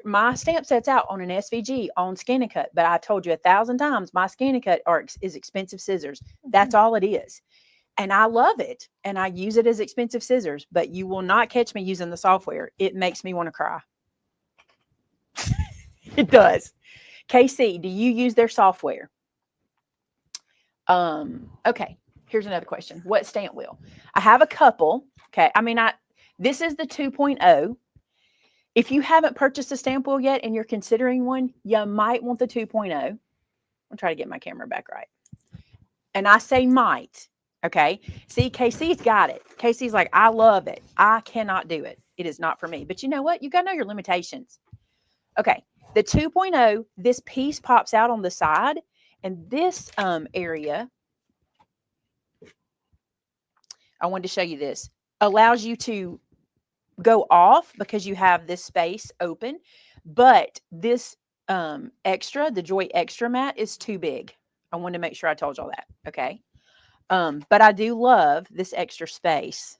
my stamp sets out on an SVG on Scan and Cut. But I told you 1,000 times, my Scan and Cut is expensive scissors. That's all it is. And I love it. And I use it as expensive scissors, but you will not catch me using the software. It makes me want to cry. It does. KC, do you use their software? Okay. Here's another question. What stamp wheel? I have a couple. Okay. I mean, this is the 2.0. If you haven't purchased a stamp wheel yet and you're considering one, you might want the 2.0. I'll try to get my camera back right. And I say might. Okay. See, KC's got it. KC's like, I love it. I cannot do it. It is not for me. But you know what? You got to know your limitations. Okay. The 2.0, this piece pops out on the side. And this area, I wanted to show you this, allows you to go off because you have this space open. But this extra, the Joy Extra mat is too big. I wanted to make sure I told y'all that. Okay. But I do love this extra space.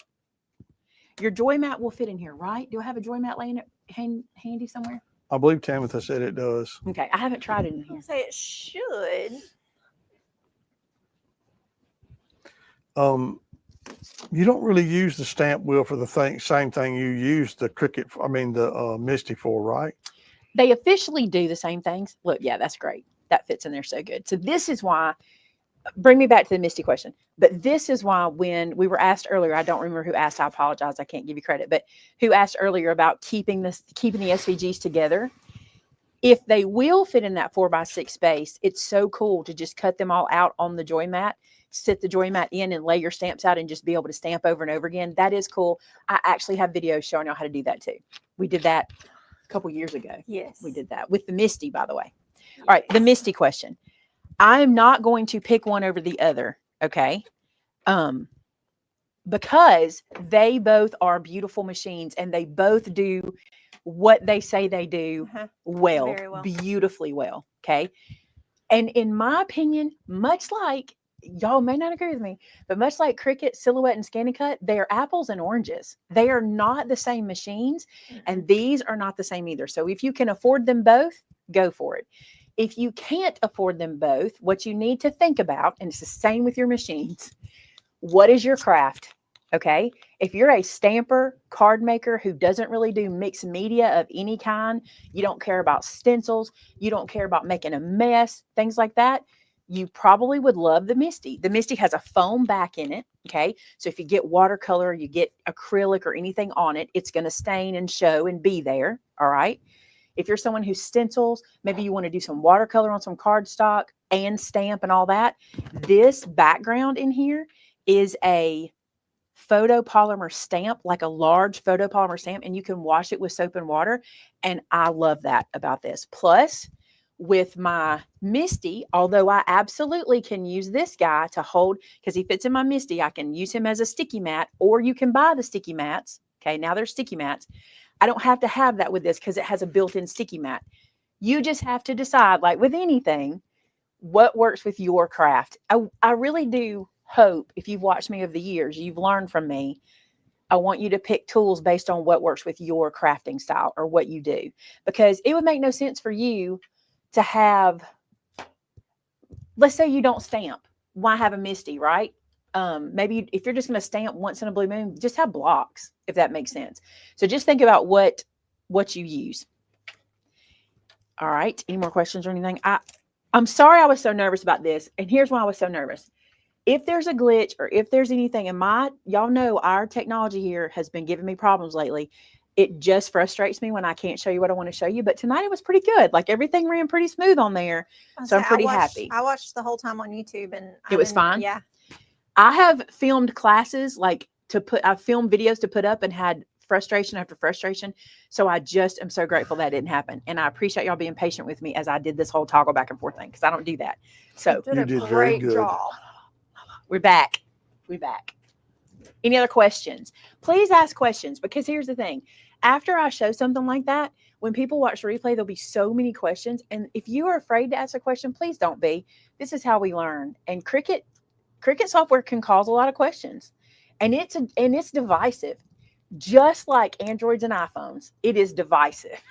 Your Joy mat will fit in here, right? Do I have a Joy mat laying handy somewhere? I believe Tamitha said it does. Okay, I haven't tried it in here. I'll say it should. You don't really use the stamp wheel for the same thing you use the Cricut, the Misty for, right? They officially do the same things. Look, yeah, that's great. That fits in there so good. So this is why, bring me back to the Misty question, but this is why when we were asked earlier, I don't remember who asked, I apologize, I can't give you credit, but who asked earlier about keeping the SVGs together. If they will fit in that 4x6 space, it's so cool to just cut them all out on the Joy mat. sit the joy mat in and lay your stamps out and just be able to stamp over and over again. That is cool. I actually have videos showing y'all how to do that too. We did that a couple years ago. Yes. We did that with the Misty, by the way. All right, the Misty question. I'm not going to pick one over the other, okay? Because they both are beautiful machines and they both do what they say they do well, Very well. beautifully well, okay? And in my opinion, much like, y'all may not agree with me, but much like Cricut, Silhouette, and ScanNCut, they are apples and oranges. They are not the same machines, and these are not the same either. So if you can afford them both, go for it. If you can't afford them both, what you need to think about, and it's the same with your machines, what is your craft? Okay. If you're a stamper, card maker who doesn't really do mixed media of any kind, you don't care about stencils, you don't care about making a mess, things like that, you probably would love the Misty. The Misty has a foam back in it. Okay. So if you get watercolor, you get acrylic or anything on it, it's going to stain and show and be there. All right. If you're someone who stencils, maybe you want to do some watercolor on some cardstock and stamp and all that. This background in here is a photopolymer stamp, like a large photopolymer stamp, and you can wash it with soap and water. And I love that about this. Plus, with my Misty, although I absolutely can use this guy to hold, because he fits in my Misty, I can use him as a sticky mat, or you can buy the sticky mats. Okay, now there's sticky mats. I don't have to have that with this because it has a built-in sticky mat. You just have to decide, like with anything, what works with your craft. I really do hope, if you've watched me over the years, you've learned from me. I want you to pick tools based on what works with your crafting style or what you do, because it would make no sense for you to have, let's say you don't stamp. Why have a Misty, right? Maybe if you're just going to stamp once in a blue moon, just have blocks, if that makes sense. So just think about what you use. All right. Any more questions or anything? I'm sorry I was so nervous about this. And here's why I was so nervous. If there's a glitch or if there's anything in y'all know our technology here has been giving me problems lately. It just frustrates me when I can't show you what I want to show you. But tonight it was pretty good. Like everything ran pretty smooth on there. So I'm pretty happy. I watched the whole time on YouTube and it was fine. Yeah. I have filmed classes I've filmed videos to put up and had frustration after frustration. So I just am so grateful that didn't happen. And I appreciate y'all being patient with me as I did this whole toggle back and forth thing, because I don't do that. So you did a great job. We're back. Any other questions? Please ask questions, because here's the thing. After I show something like that, when people watch the replay, there'll be so many questions. And if you are afraid to ask a question, please don't be. This is how we learn. And Cricut software can cause a lot of questions. And it's divisive. Just like Androids and iPhones, it is divisive.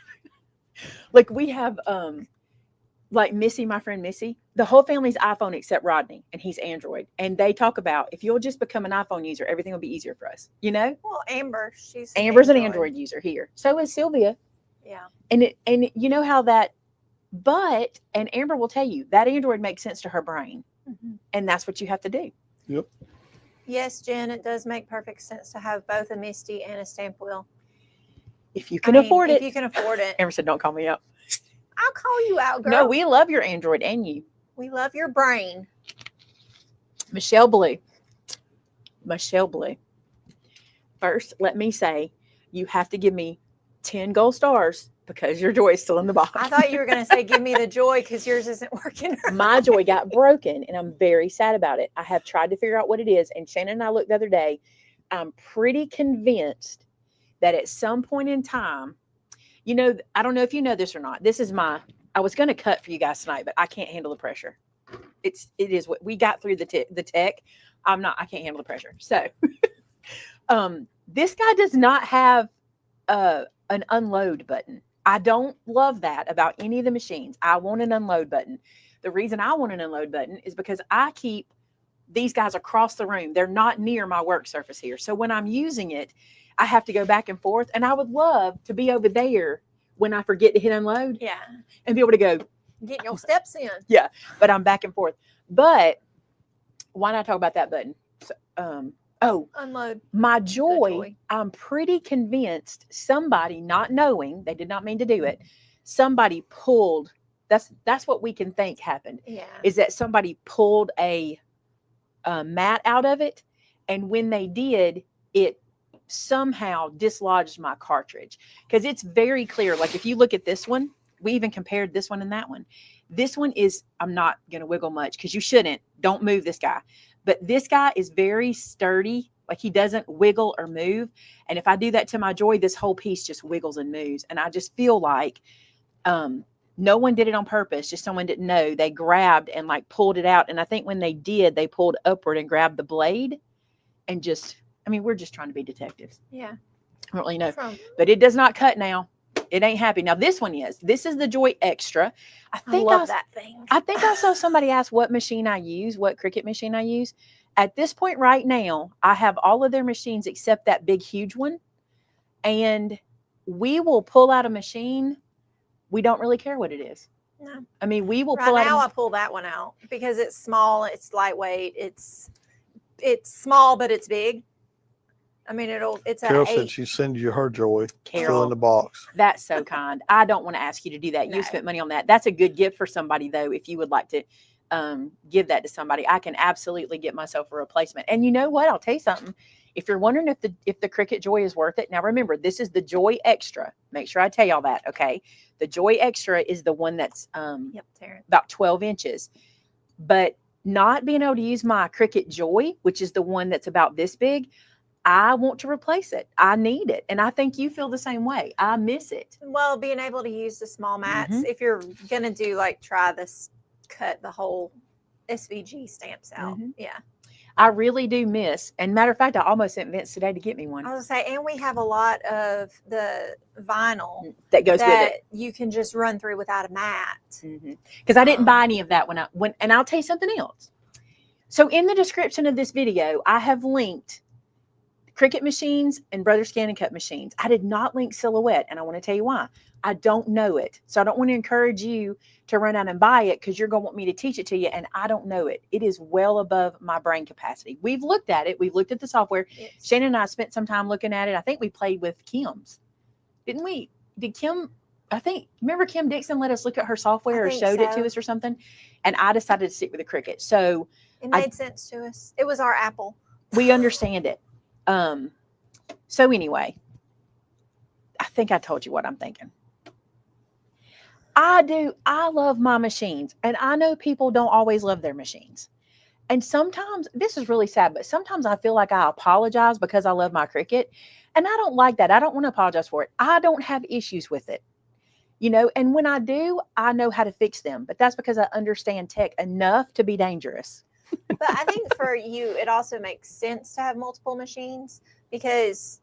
Like we have like Missy, my friend Missy, the whole family's iPhone except Rodney, and he's Android. And they talk about, if you'll just become an iPhone user, everything will be easier for us. You know? Well, Amber's an Android user here. So is Sylvia. Yeah. And you know how and Amber will tell you that Android makes sense to her brain. Mm-hmm. And that's what you have to do. Yep. Yes, Jen, it does make perfect sense to have both a Misty and a stamp wheel. If you can afford it. If you can afford it. Amber said, don't call me out. I'll call you out, girl. No, we love your Android and you. We love your brain. Michelle Blue. First, let me say, you have to give me 10 gold stars because your joy is still in the box. I thought you were going to say, give me the joy because yours isn't working. My joy got broken and I'm very sad about it. I have tried to figure out what it is. And Shannon and I looked the other day. I'm pretty convinced that at some point in time, you know, I don't know if you know this or not. This is I was going to cut for you guys tonight, but I can't handle the pressure. It is what we got through the tech. I can't handle the pressure. So, this guy does not have an unload button. I don't love that about any of the machines. I want an unload button. The reason I want an unload button is because I keep these guys across the room. They're not near my work surface here. So when I'm using it, I have to go back and forth, and I would love to be over there when I forget to hit unload. Yeah. And be able to go. Get your steps in. Yeah. But I'm back and forth. But why not talk about that button? So, unload. My joy, I'm pretty convinced somebody, not knowing, they did not mean to do it, somebody pulled, that's what we can think happened. Yeah. Is that somebody pulled a mat out of it. And when they did, it somehow dislodged my cartridge, because it's very clear. Like if you look at this one, we even compared this one and that one. This one is, I'm not going to wiggle much because you shouldn't. Don't move this guy. But this guy is very sturdy. Like he doesn't wiggle or move. And if I do that to my Joy, this whole piece just wiggles and moves. And I just feel like no one did it on purpose. Just someone didn't know. They grabbed and like pulled it out. And I think when they did, they pulled upward and grabbed the blade and just, I mean, we're just trying to be detectives. Yeah. I don't really know. But it does not cut now. It ain't happy. Now this one is. This is the Joy Extra. I love that thing. I think I saw somebody ask what machine I use, what Cricut machine I use. At this point right now, I have all of their machines except that big, huge one. And we will pull out a machine. We don't really care what it is. No. I mean, we will Right pull out. now, I pull that one out because it's small, it's lightweight, it's small, but it's big. I mean, it's Carol a said 8. she sends you her Joy. Carol. Still in the box. That's so kind. I don't want to ask you to do that. You No. spent money on that. That's a good gift for somebody, though, if you would like to give that to somebody. I can absolutely get myself a replacement. And you know what? I'll tell you something. If you're wondering if the Cricut Joy is worth it, now remember, this is the Joy Extra. Make sure I tell y'all that, okay? The Joy Extra is the one that's about 12 inches. But not being able to use my Cricut Joy, which is the one that's about this big, I want to replace it. I need it. And I think you feel the same way. I miss it. Well, being able to use the small mats, if you're going to do try this, cut the whole SVG stamps out. Yeah. I really do miss. And matter of fact, I almost sent Vince today to get me one. I was going to say, and we have a lot of the vinyl that goes with it. You can just run through without a mat. Because I didn't buy any of that when and I'll tell you something else. So in the description of this video, I have linked Cricut machines and Brother Scan and Cut machines. I did not link Silhouette, and I want to tell you why. I don't know it. So I don't want to encourage you to run out and buy it because you're going to want me to teach it to you, and I don't know it. It is well above my brain capacity. We've looked at it. We've looked at the software. Yes. Shannon and I spent some time looking at it. I think we played with Kim's. Didn't we? Did Kim, remember Kim Dixon let us look at her software or showed it to us or something? And I decided to stick with the Cricut. So it made sense to us. It was our Apple. We understand it. So anyway, I think I told you what I'm thinking. I love my machines, and I know people don't always love their machines. And sometimes, this is really sad, but sometimes I feel like I apologize because I love my Cricut, and I don't like that. I don't want to apologize for it. I don't have issues with it, and when I do, I know how to fix them, but that's because I understand tech enough to be dangerous. But I think for you, it also makes sense to have multiple machines because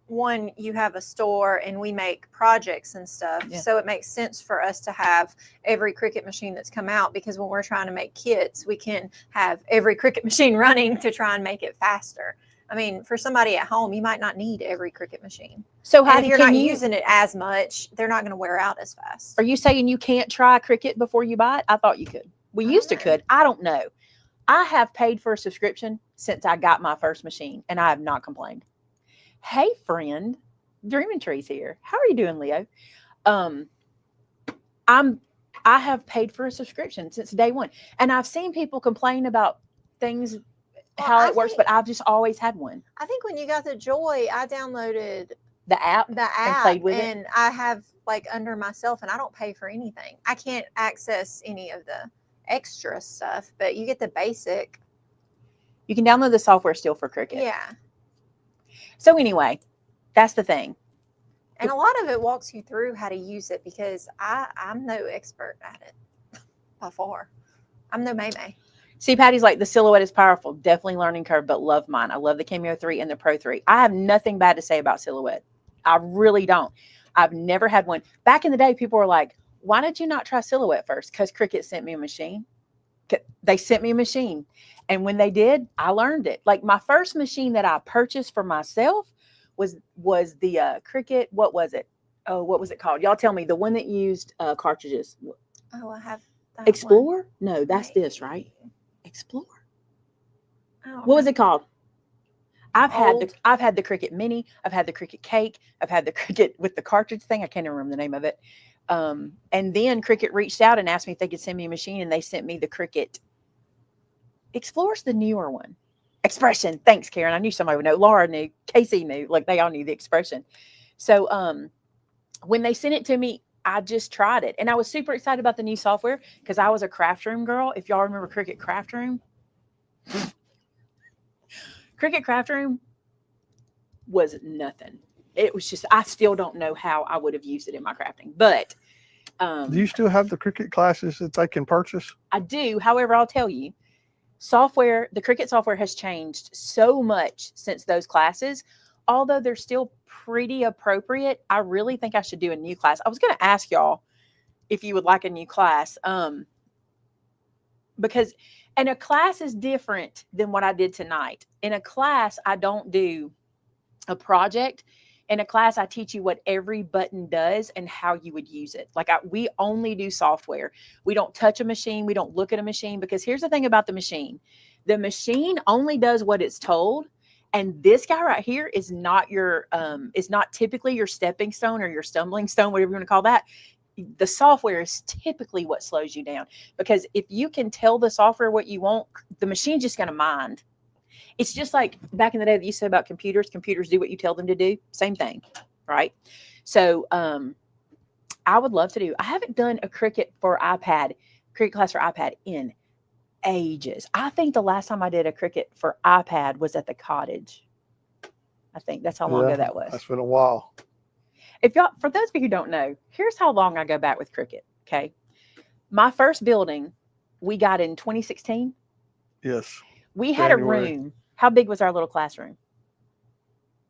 one, you have a store and we make projects and stuff. Yeah. So it makes sense for us to have every Cricut machine that's come out because when we're trying to make kits, we can have every Cricut machine running to try and make it faster. I mean, for somebody at home, you might not need every Cricut machine. So if you're not using it as much, they're not going to wear out as fast. Are you saying you can't try Cricut before you buy it? I thought you could. We used to could. I don't know. I have paid for a subscription since I got my first machine, and I have not complained. Hey, friend, Dreaming Tree's here. How are you doing, Leo? I have paid for a subscription since day one, and I've seen people complain about things, how it works, but I've just always had one. I think when you got the Joy, I downloaded the app and played with it. And I have under myself, and I don't pay for anything. I can't access any of the extra stuff, but you get the basic. You can download the software still for Cricut. Yeah. So anyway, that's the thing. And a lot of it walks you through how to use it because I'm no expert at it by far. I'm no Maymay. See, Patty's like, the Silhouette is powerful. Definitely learning curve, but love mine. I love the Cameo 3 and the Pro 3. I have nothing bad to say about Silhouette. I really don't. I've never had one. Back in the day, people were like, why did you not try Silhouette first? Because Cricut sent me a machine. They sent me a machine. And when they did, I learned it. Like my first machine that I purchased for myself was the Cricut. What was it? Oh, what was it called? Y'all tell me. The one that used cartridges. Oh, I have that Explorer? one. No, that's this, right? Explorer. What was it called? I've had the Cricut Mini. I've had the Cricut Cake. I've had the Cricut with the cartridge thing. I can't remember the name of it. And then Cricut reached out and asked me if they could send me a machine, and they sent me the Cricut Explorer's the newer one. Expression. Thanks, Karen. I knew somebody would know. Laura knew. Casey knew. Like they all knew the Expression. So when they sent it to me, I just tried it. And I was super excited about the new software because I was a craft room girl. If y'all remember Cricut Craft Room. Cricut Craft Room was nothing. It was just, I still don't know how I would have used it in my crafting. But do you still have the Cricut classes that they can purchase? I do. However, I'll tell you, the Cricut software has changed so much since those classes. Although they're still pretty appropriate, I really think I should do a new class. I was going to ask y'all if you would like a new class, because, and a class is different than what I did tonight. In a class, I don't do a project. In a class, I teach you what every button does and how you would use it. Like we only do software. We don't touch a machine. We don't look at a machine, because here's the thing about the machine. The machine only does what it's told. And this guy right here is not is not typically your stepping stone or your stumbling stone, whatever you want to call that. The software is typically what slows you down, because if you can tell the software what you want, the machine's just going to mind. It's just like back in the day that you said about computers. Computers do what you tell them to do. Same thing, right? So I would love to do. I haven't done a Cricut class for iPad in ages. I think the last time I did a Cricut for iPad was at the cottage. I think that's how long ago that was. That's been a while. If y'all, for those of you who don't know, here's how long I go back with Cricut. Okay, my first building we got in 2016. Yes. We had a room. How big was our little classroom?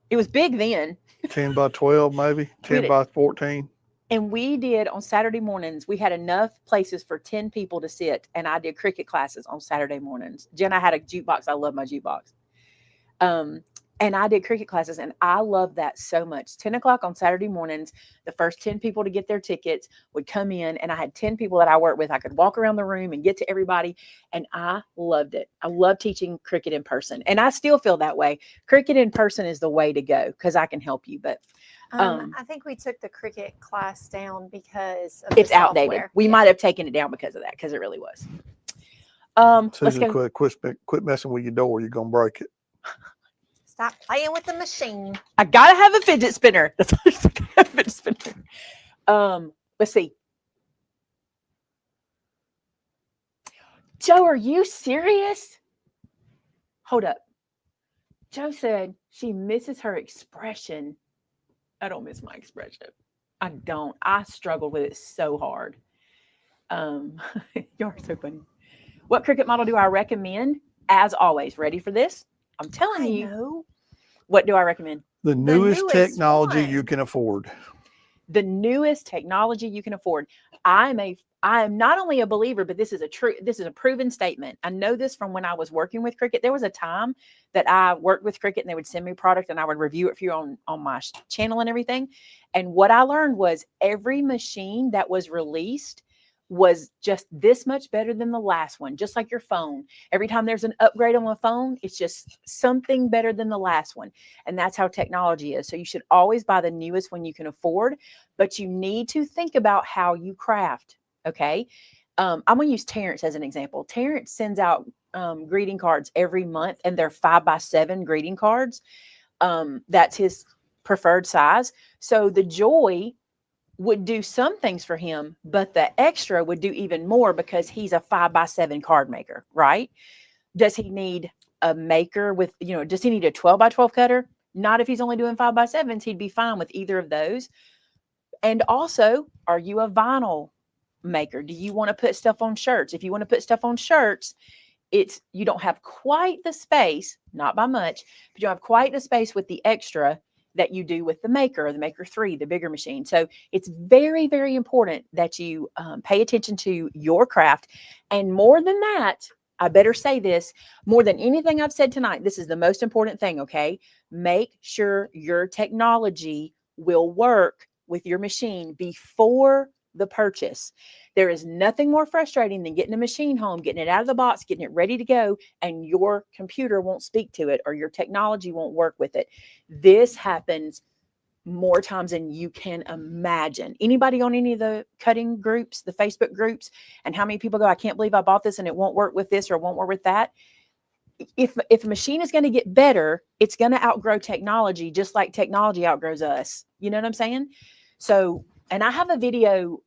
It was big then. 10 by 12, maybe 10 by 14. And we did on Saturday mornings, we had enough places for 10 people to sit. And I did Cricut classes on Saturday mornings. Jen, I had a jukebox. I love my jukebox. And I did Cricut classes, and I loved that so much. 10 o'clock on Saturday mornings, the first 10 people to get their tickets would come in, and I had 10 people that I worked with. I could walk around the room and get to everybody, and I loved it. I love teaching Cricut in person, and I still feel that way. Cricut in person is the way to go because I can help you, but I think we took the Cricut class down because of it's the outdated. software. We might have taken it down because of that, because it really was. Susan, quit messing with your door. You're going to break it. Stop playing with the machine. I gotta have a fidget spinner. That's what I gotta have a fidget spinner. Let's see. Joe, are you serious? Hold up. Joe said she misses her expression. I don't miss my expression. I don't. I struggle with it so hard. You're so funny. What Cricut model do I recommend? As always, ready for this? I'm telling you. What do I recommend? The newest technology you can afford. The newest technology you can afford. I am not only a believer, but this is a proven statement. I know this from when I was working with Cricut. There was a time that I worked with Cricut and they would send me product and I would review it for you on my channel and everything. And what I learned was every machine that was released was just this much better than the last one, just like your phone. Every time there's an upgrade on a phone, it's just something better than the last one. And that's how technology is. So you should always buy the newest one you can afford, but you need to think about how you craft. Okay. I'm going to use Terrence as an example. Terrence sends out greeting cards every month, and they're 5x7 greeting cards. That's his preferred size. So the Joy would do some things for him, but the Extra would do even more because he's a 5x7 card maker, right? Does he need a maker with, does he need a 12x12 cutter? Not if he's only doing 5x7s. He'd be fine with either of those. And also, are you a vinyl maker? Do you want to put stuff on shirts? If you want to put stuff on shirts, you don't have quite the space, not by much, but you don't have quite the space with the Extra that you do with the Maker, or the Maker 3, the bigger machine. So it's very, very important that you pay attention to your craft. And more than that, I better say this, more than anything I've said tonight, this is the most important thing, okay? Make sure your technology will work with your machine before the purchase. There is nothing more frustrating than getting a machine home, getting it out of the box, getting it ready to go, and your computer won't speak to it or your technology won't work with it. This happens more times than you can imagine. Anybody on any of the cutting groups, the Facebook groups, and how many people go, I can't believe I bought this and it won't work with this or it won't work with that? if a machine is going to get better, it's going to outgrow technology, just like technology outgrows us. You know what I'm saying? So, and I have a video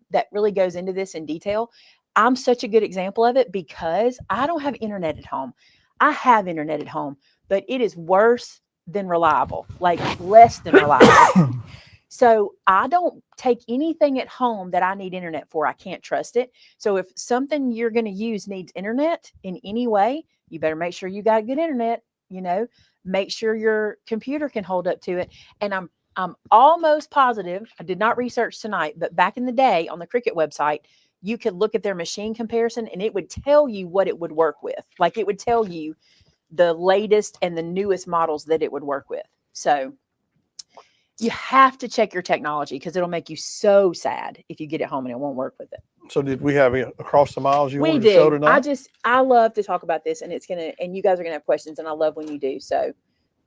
that really goes into this in detail. I'm such a good example of it because I don't have internet at home. I have internet at home, but it is worse than reliable, like less than reliable. So I don't take anything at home that I need internet for. I can't trust it. So if something you're going to use needs internet in any way, you better make sure you got good internet, you know, make sure your computer can hold up to it. And I'm almost positive, I did not research tonight, but back in the day on the Cricut website, you could look at their machine comparison and it would tell you what it would work with. Like it would tell you the latest and the newest models that it would work with. So you have to check your technology because it'll make you so sad if you get it home and it won't work with it. So did we have across the miles you We wanted to show did. tonight? I love to talk about this, and and you guys are gonna have questions, and I love when you do. So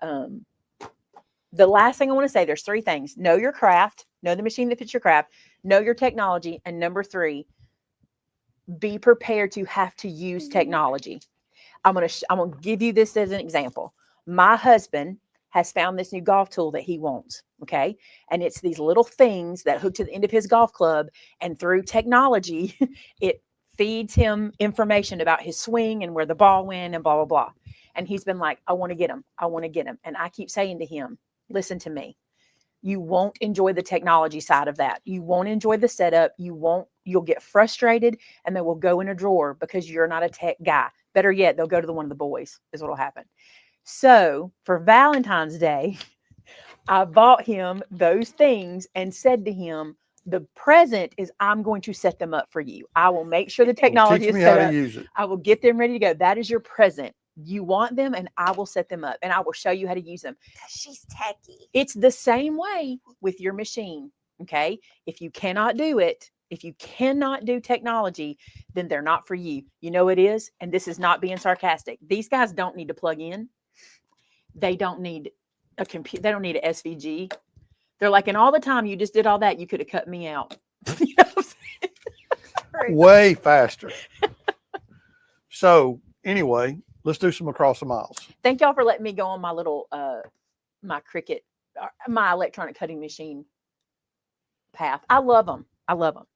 the last thing I want to say, there's 3 things. Know your craft, know the machine that fits your craft, know your technology, and number 3, be prepared to have to use technology. I'm gonna give you this as an example. My husband has found this new golf tool that he wants. Okay. And it's these little things that hook to the end of his golf club. And through technology, it feeds him information about his swing and where the ball went and blah, blah, blah. And he's been like, I want to get him. I want to get him. And I keep saying to him, listen to me. You won't enjoy the technology side of that. You won't enjoy the setup. You'll get frustrated and they will go in a drawer because you're not a tech guy. Better yet, they'll go to one of the boys is what will happen. So for Valentine's Day, I bought him those things and said to him, the present is I'm going to set them up for you. I will make sure the technology is set up. Use it. I will get them ready to go. That is your present. You want them and I will set them up and I will show you how to use them. She's techie. It's the same way with your machine. Okay. If you cannot do it, if you cannot do technology, then they're not for you. You know it is. And this is not being sarcastic. These guys don't need to plug in. They don't need a computer. They don't need an SVG. They're like, and all the time you just did all that, you could have cut me out. You know what I'm saying? Way faster. So anyway, let's do some across the miles. Thank y'all for letting me go on my little, my Cricut, my electronic cutting machine path. I love them. I love them.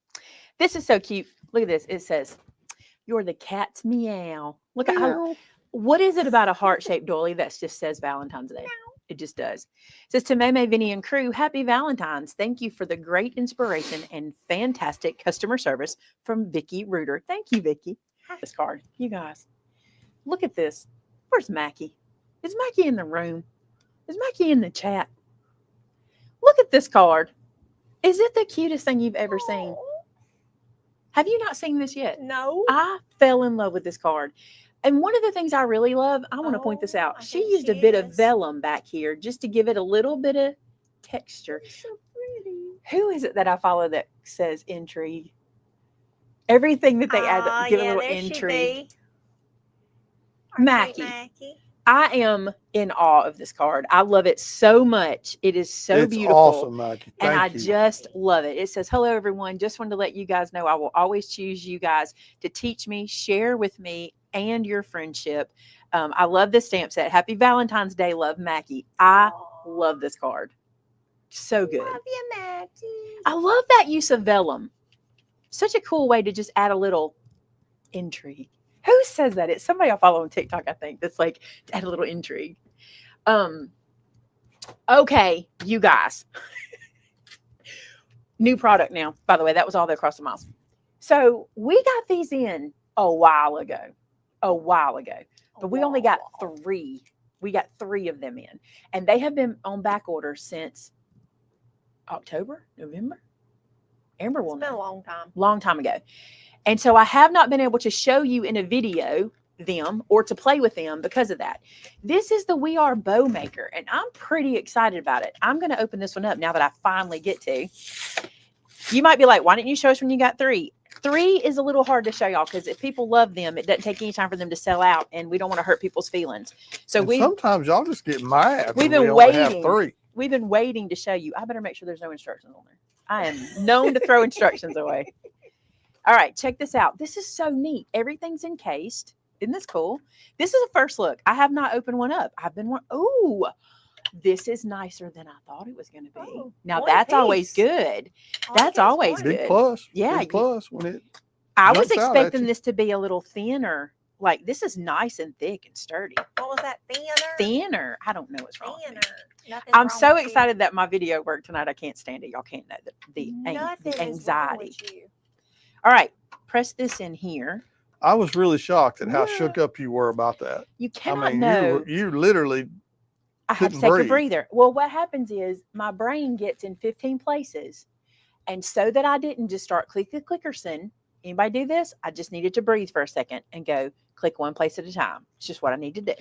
This is so cute. Look at this. It says, you're the cat's meow. Look at how. What is it about a heart-shaped doily that just says Valentine's Day? It just does. It says to Maymay, Vinnie, and crew, happy Valentine's. Thank you for the great inspiration and fantastic customer service from Vicky Reuter. Thank you, Vicky. This card. You guys, look at this. Where's Mackie? Is Mackie in the room? Is Mackie in the chat? Look at this card. Is it the cutest thing you've ever seen? Have you not seen this yet? No. I fell in love with this card. And one of the things I really love, I want to point this out. She used a bit of vellum back here just to give it a little bit of texture. So pretty. Who is it that I follow that says intrigue? Everything that they add, give a little intrigue. Mackie. I am in awe of this card. I love it so much. It is so beautiful. Awesome, Mackie. And I just love it. It says, hello, everyone. Just wanted to let you guys know I will always choose you guys to teach me, share with me, and your friendship. I love this stamp set. Happy Valentine's Day, love, Mackie. I love this card. So good. Love you, Mackie. I love that use of vellum. Such a cool way to just add a little intrigue. Who says that? It's somebody I follow on TikTok, I think, that's like to add a little intrigue. Okay, you guys. New product now. By the way, that was all the across the miles. So we got these in a while ago. But we only got 3. We got 3 of them in. And they have been on back order since October, November. Amber will know. It's been a long time. Long time ago. And so I have not been able to show you in a video them or to play with them because of that. This is the We Are Bow Maker, and I'm pretty excited about it. I'm going to open this one up now that I finally get to. You might be like, why didn't you show us when you got 3? 3 is a little hard to show y'all because if people love them, it doesn't take any time for them to sell out, and we don't want to hurt people's feelings. So sometimes y'all just get mad. We've been waiting. 3. We've been waiting to show you. I better make sure there's no instructions on there. I am known to throw instructions away. All right, check this out. This is so neat. Everything's encased. Isn't this cool? This is a first look. I have not opened one up. I've been one. Oh, this is nicer than I thought it was going to be. Oh, Now one that's always piece. good. I like That's it. always It's good. Big plus. Yeah, Big plus when it I was jumps out at expecting you. this to be a little thinner. Like this is nice and thick and sturdy. What was that? Thinner. Thinner. I don't know what's wrong. with me. Thinner. Nothing's I'm wrong so with you. excited that my video worked tonight. I can't stand it. Y'all can't know the Nothing is wrong anxiety. with you. All right, press this in here. I was really shocked at how Yeah. shook up you were about that. You I cannot mean, know. you literally I had to couldn't take a breathe. breather. Well, what happens is my brain gets in 15 places. And so that I didn't just start clickerson. Anybody do this? I just needed to breathe for a second and go click one place at a time. It's just what I need to do.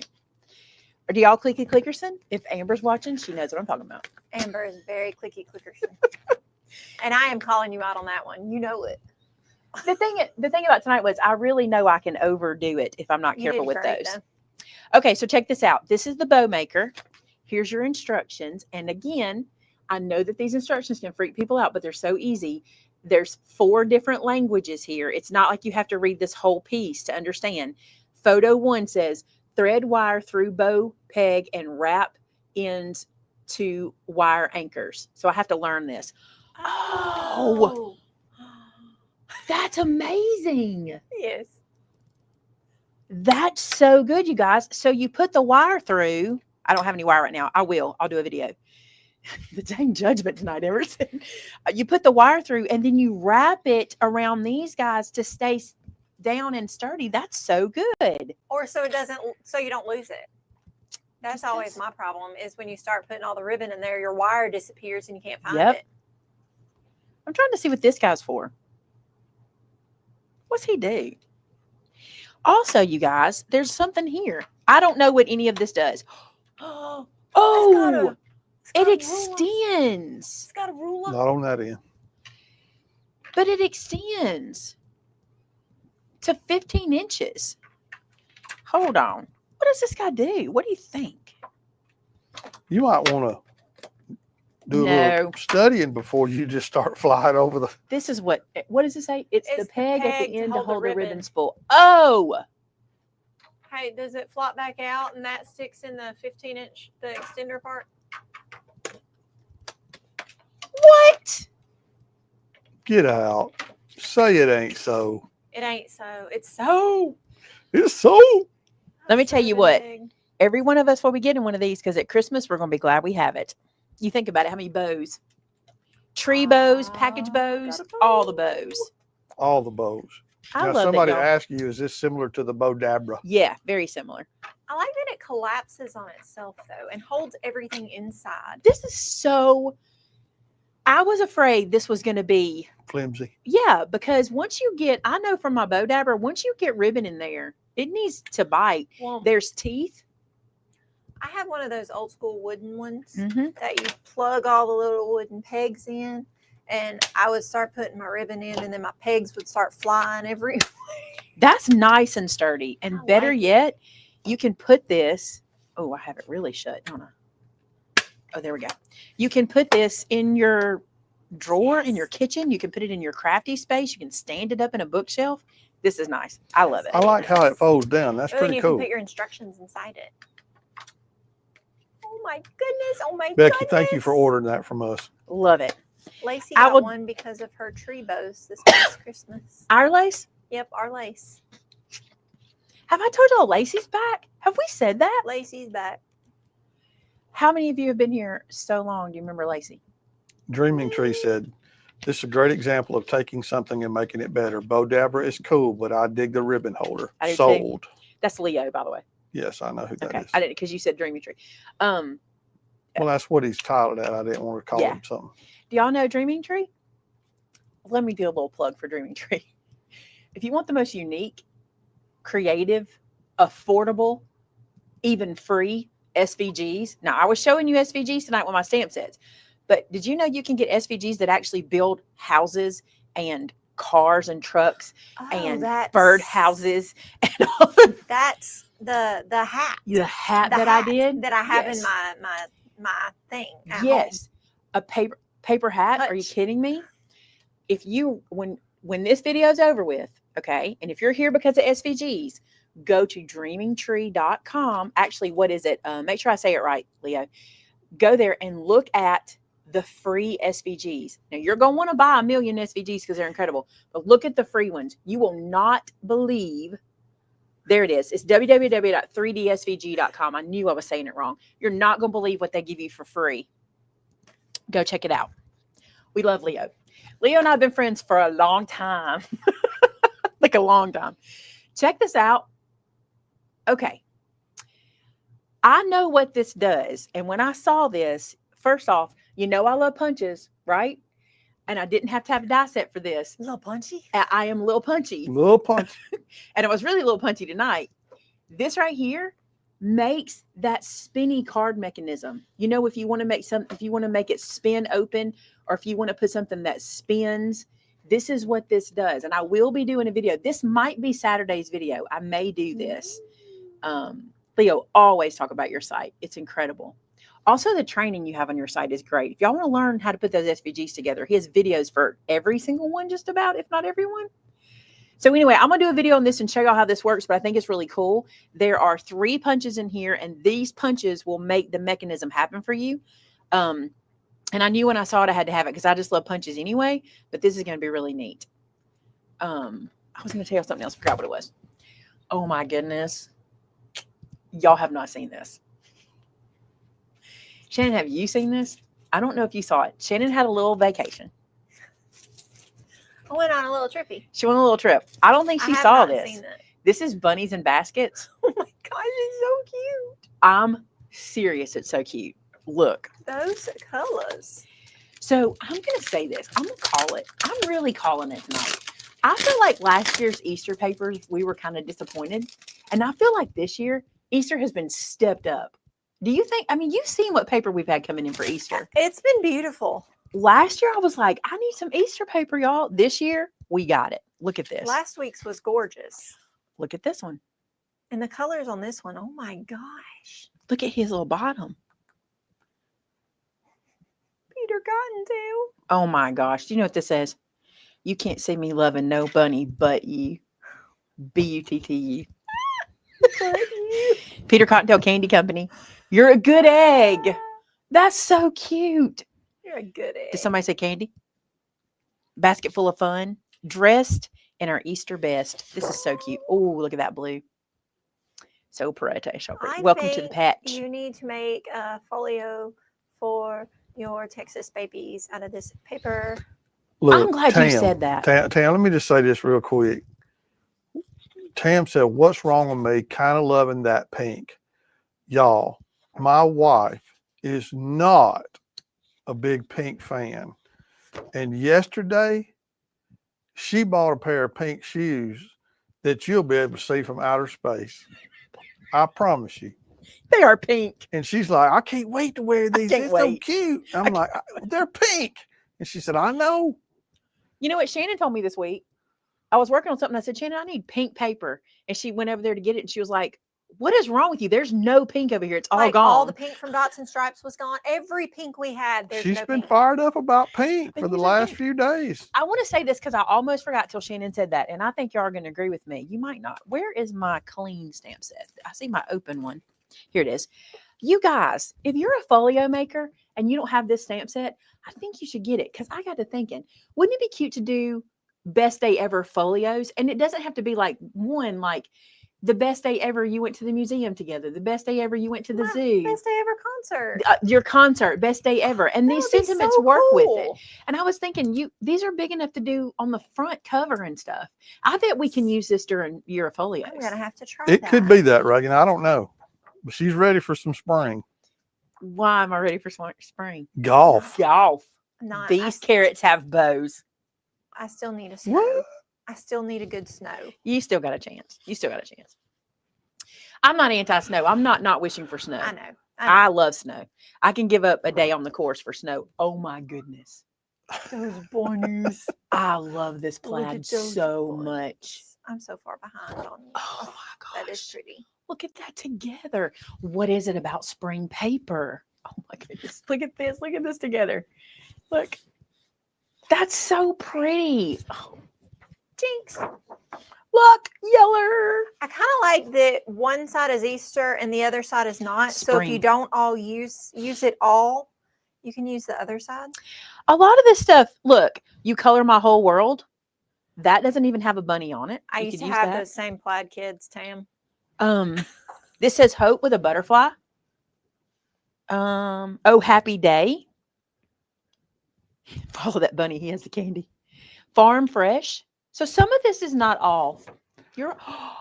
Or do y'all clickerson? If Amber's watching, she knows what I'm talking about. Amber is very clickerson. And I am calling you out on that one. You know it. The thing about tonight was I really know I can overdo it if I'm not You careful did with great, those. though. Okay, so check this out. This is the bow maker. Here's your instructions. And again, I know that these instructions can freak people out, but they're so easy. There's 4 different languages here. It's not like you have to read this whole piece to understand. Photo 1 says, thread wire through bow peg and wrap ends to wire anchors. So I have to learn this. Oh. That's amazing. Yes. That's so good, you guys. So you put the wire through. I don't have any wire right now. I will. I'll do a video. The dang judgment tonight, Emerson. You put the wire through and then you wrap it around these guys to stay down and sturdy. That's so good. Or so you don't lose it. That's always my problem is when you start putting all the ribbon in there, your wire disappears and you can't find it. I'm trying to see what this guy's for. What's he do? Also, you guys, there's something here. I don't know what any of this does. Oh, it extends. It's got a ruler. not on that end. But it extends to 15 inches. Hold on. What does this guy do? What do you think? You might want to do a little studying before you just start flying over the. This is what does it say? It's the peg at the end to hold the ribbon ribbon spool. Oh, Hey, does it flop back out and that sticks in the 15-inch, the extender part? what? Get out. Say it ain't so. It ain't so. It's so. It's so. Let me tell you what. big. Every one of us will be getting one of these because at Christmas, we're going to be glad we have it. You think about it, how many bows? Tree bows, package bows, all the bows. All the bows. I Now, love somebody it, y'all. asked you, is this similar to the bow dabra? Yeah, very similar. I like that it collapses on itself, though, and holds everything inside. This is so... I was afraid this was going to be... Flimsy. Yeah, because once you get... I know from my bow dabber, once you get ribbon in there, it needs to bite. Well, There's teeth. I have one of those old school wooden ones Mm-hmm. that you plug all the little wooden pegs in, and I would start putting my ribbon in, and then my pegs would start flying everywhere. That's nice and sturdy. And I better like it. yet, you can put this... Oh, I have it really shut, don't I? Oh, there we go. You can put this in your drawer in your kitchen. You can put it in your crafty space. You can stand it up in a bookshelf. This is nice. I love it. I like how it folds down. That's Oh, and pretty you cool. can put your instructions inside it. Oh my goodness! Oh my Becky, goodness! thank you for ordering that from us. Love it. Lacey I got would- one because of her tree bows this past Christmas. Our lace? Yep, our lace. Have I told y'all Lacey's back? Have we said that? Lacey's back. How many of you have been here so long? Do you remember Lacey? Dreaming Tree said, this is a great example of taking something and making it better. Bow dabra is cool, but I dig the ribbon holder. I do too. Sold. That's Leo, by the way. Yes, I know who that Okay. is. I didn't because you said Dreamy Tree. Well, that's what he's titled at. I didn't want to call Yeah. him something. Do y'all know Dreaming Tree? Let me do a little plug for Dreaming Tree. If you want the most unique, creative, affordable, even free SVGs. Now, I was showing you SVGs tonight with my stamp sets, but did you know you can get SVGs that actually build houses and cars and trucks and bird houses and all That's the hat. the hat The that hat I did? that I have Yes. in my thing. At home. Yes, a paper hat. Are you Hutch. kidding me? If you when this video is over with, okay, and if you're here because of SVGs, go to dreamingtree.com. Actually, what is it? Make sure I say it right, Leo. Go there and look at the free SVGs. Now, you're going to want to buy 1,000,000 SVGs because they're incredible. But look at the free ones. You will not believe. There it is. It's www.3dsvg.com. I knew I was saying it wrong. You're not going to believe what they give you for free. Go check it out. We love Leo. Leo and I have been friends for a long time. Like a long time. Check this out. Okay. I know what this does. And when I saw this, first off, I love punches, right? And I didn't have to have a die set for this. A little punchy? I am a little punchy. Little punch. And I was really a little punchy tonight. This right here makes that spinny card mechanism. If you want to make if you want to make it spin open, or if you want to put something that spins, this is what this does. And I will be doing a video. This might be Saturday's video. I may do this. Leo, always talk about your site. It's incredible. Also, the training you have on your site is great. If y'all want to learn how to put those SVGs together, he has videos for every single one, just about, if not everyone. So anyway, I'm going to do a video on this and show y'all how this works, but I think it's really cool. There are 3 punches in here, and these punches will make the mechanism happen for you. And I knew when I saw it, I had to have it because I just love punches anyway, but this is going to be really neat. I was going to tell you something else. I forgot what it was. Oh my goodness. Y'all have not seen this. Shannon, have you seen this? I don't know if you saw it. Shannon had a little vacation. I went on a little trippy. She went on a little trip. I don't think she saw this. This is Bunnies and Baskets. Oh my gosh, it's so cute. I'm serious. It's so cute. Look. Those colors. So I'm going to say this. I'm going to call it. I'm really calling it tonight. I feel like last year's Easter papers, we were kind of disappointed. And I feel like this year, Easter has been stepped up. Do you think, you've seen what paper we've had coming in for Easter. It's been beautiful. Last year, I was like, I need some Easter paper, y'all. This year, we got it. Look at this. Last week's was gorgeous. Look at this one. And the colors on this one, oh my gosh. Look at his little bottom. Peter Cottontail. Oh my gosh. Do you know what this says? You can't see me loving no bunny but you. B-U-T-T-U. Peter Cottontail Candy Company. You're a good egg. That's so cute. You're a good egg. Did somebody say candy? Basket full of fun. Dressed in our Easter best. This is so cute. Oh, look at that blue. So pretty. So pretty. Welcome to the patch. You need to make a folio for your Texas babies out of this paper. Look, I'm glad you said that. Tam, let me just say this real quick. Tam said, what's wrong with me kind of loving that pink? Y'all, my wife is not a big pink fan. And yesterday, she bought a pair of pink shoes that you'll be able to see from outer space. I promise you. They are pink. And she's like, I can't wait to wear these. They're so cute. I'm like, they're pink. And she said, I know. You know what Shannon told me this week? I was working on something. I said, Shannon, I need pink paper. And she went over there to get it. And she was like, what is wrong with you? There's no pink over here. It's all gone. All the pink from Dots and Stripes was gone. Every pink we had, She's been fired up about pink for the last few days. I want to say this because I almost forgot till Shannon said that. And I think y'all are going to agree with me. You might not. Where is my clean stamp set? I see my open one. Here it is. You guys, if you're a folio maker and you don't have this stamp set, I think you should get it. Because I got to thinking, wouldn't it be cute to do best day ever folios? And it doesn't have to be like the best day ever you went to the museum together, the best day ever you went to the zoo, best day ever concert, your concert, best day ever. And these sentiments work with it. And I was thinking, these are big enough to do on the front cover and stuff. I bet we can use this during your folios. I'm gonna have to try. It could be that, Reagan. I don't know, but she's ready for some spring. Why am I ready for spring? Golf. These carrots have bows. I still need a snow. What? I still need a good snow. You still got a chance. I'm not anti-snow. I'm not wishing for snow. I know. I love snow. I can give up a day on the course for snow. Oh my goodness. Those bunnies. I love this plaid so much. I'm so far behind on you. Oh my gosh. That is pretty. Look at that together. What is it about spring paper? Oh my goodness. Look at this. Look at this together. Look. That's so pretty. Oh. Jinx. Look, yeller. I kind of like that one side is Easter and the other side is not. So if you Spring. don't all use it all, you can use the other side. A lot of this stuff, look, you color my whole world. That doesn't even have a bunny on it. I You used could to use have that. those same plaid kids, Tam. This says hope with a butterfly. Oh, happy day. Follow that bunny. He has the candy. Farm fresh. So some of this is not all.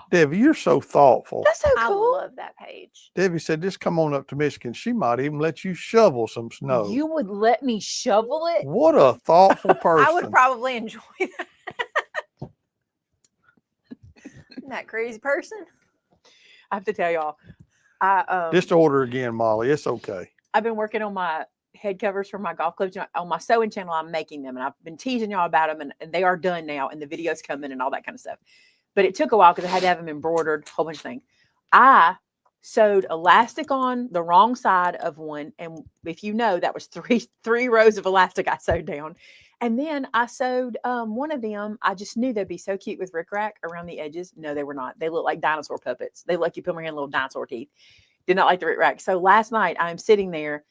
Debbie, you're so thoughtful. That's so I cool. love that page. Debbie said, just come on up to Michigan. She might even let you shovel some snow. You would let me shovel it? What a thoughtful person. I would probably enjoy that. Isn't that crazy person? I have to tell y'all. Just order again, Molly. It's okay. I've been working on my head covers for my golf clubs. You know, on my sewing channel, I'm making them, and I've been teasing y'all about them, and they are done now, and the videos come in and all that kind of stuff. But it took a while because I had to have them embroidered, a whole bunch of things. I sewed elastic on the wrong side of one, and if you know, that was three rows of elastic I sewed down. And then I sewed one of them. I just knew they'd be so cute with rickrack around the edges. No, they were not. They look like dinosaur puppets. They look like you put them in little dinosaur teeth. Did not like the rickrack. So last night I'm sitting there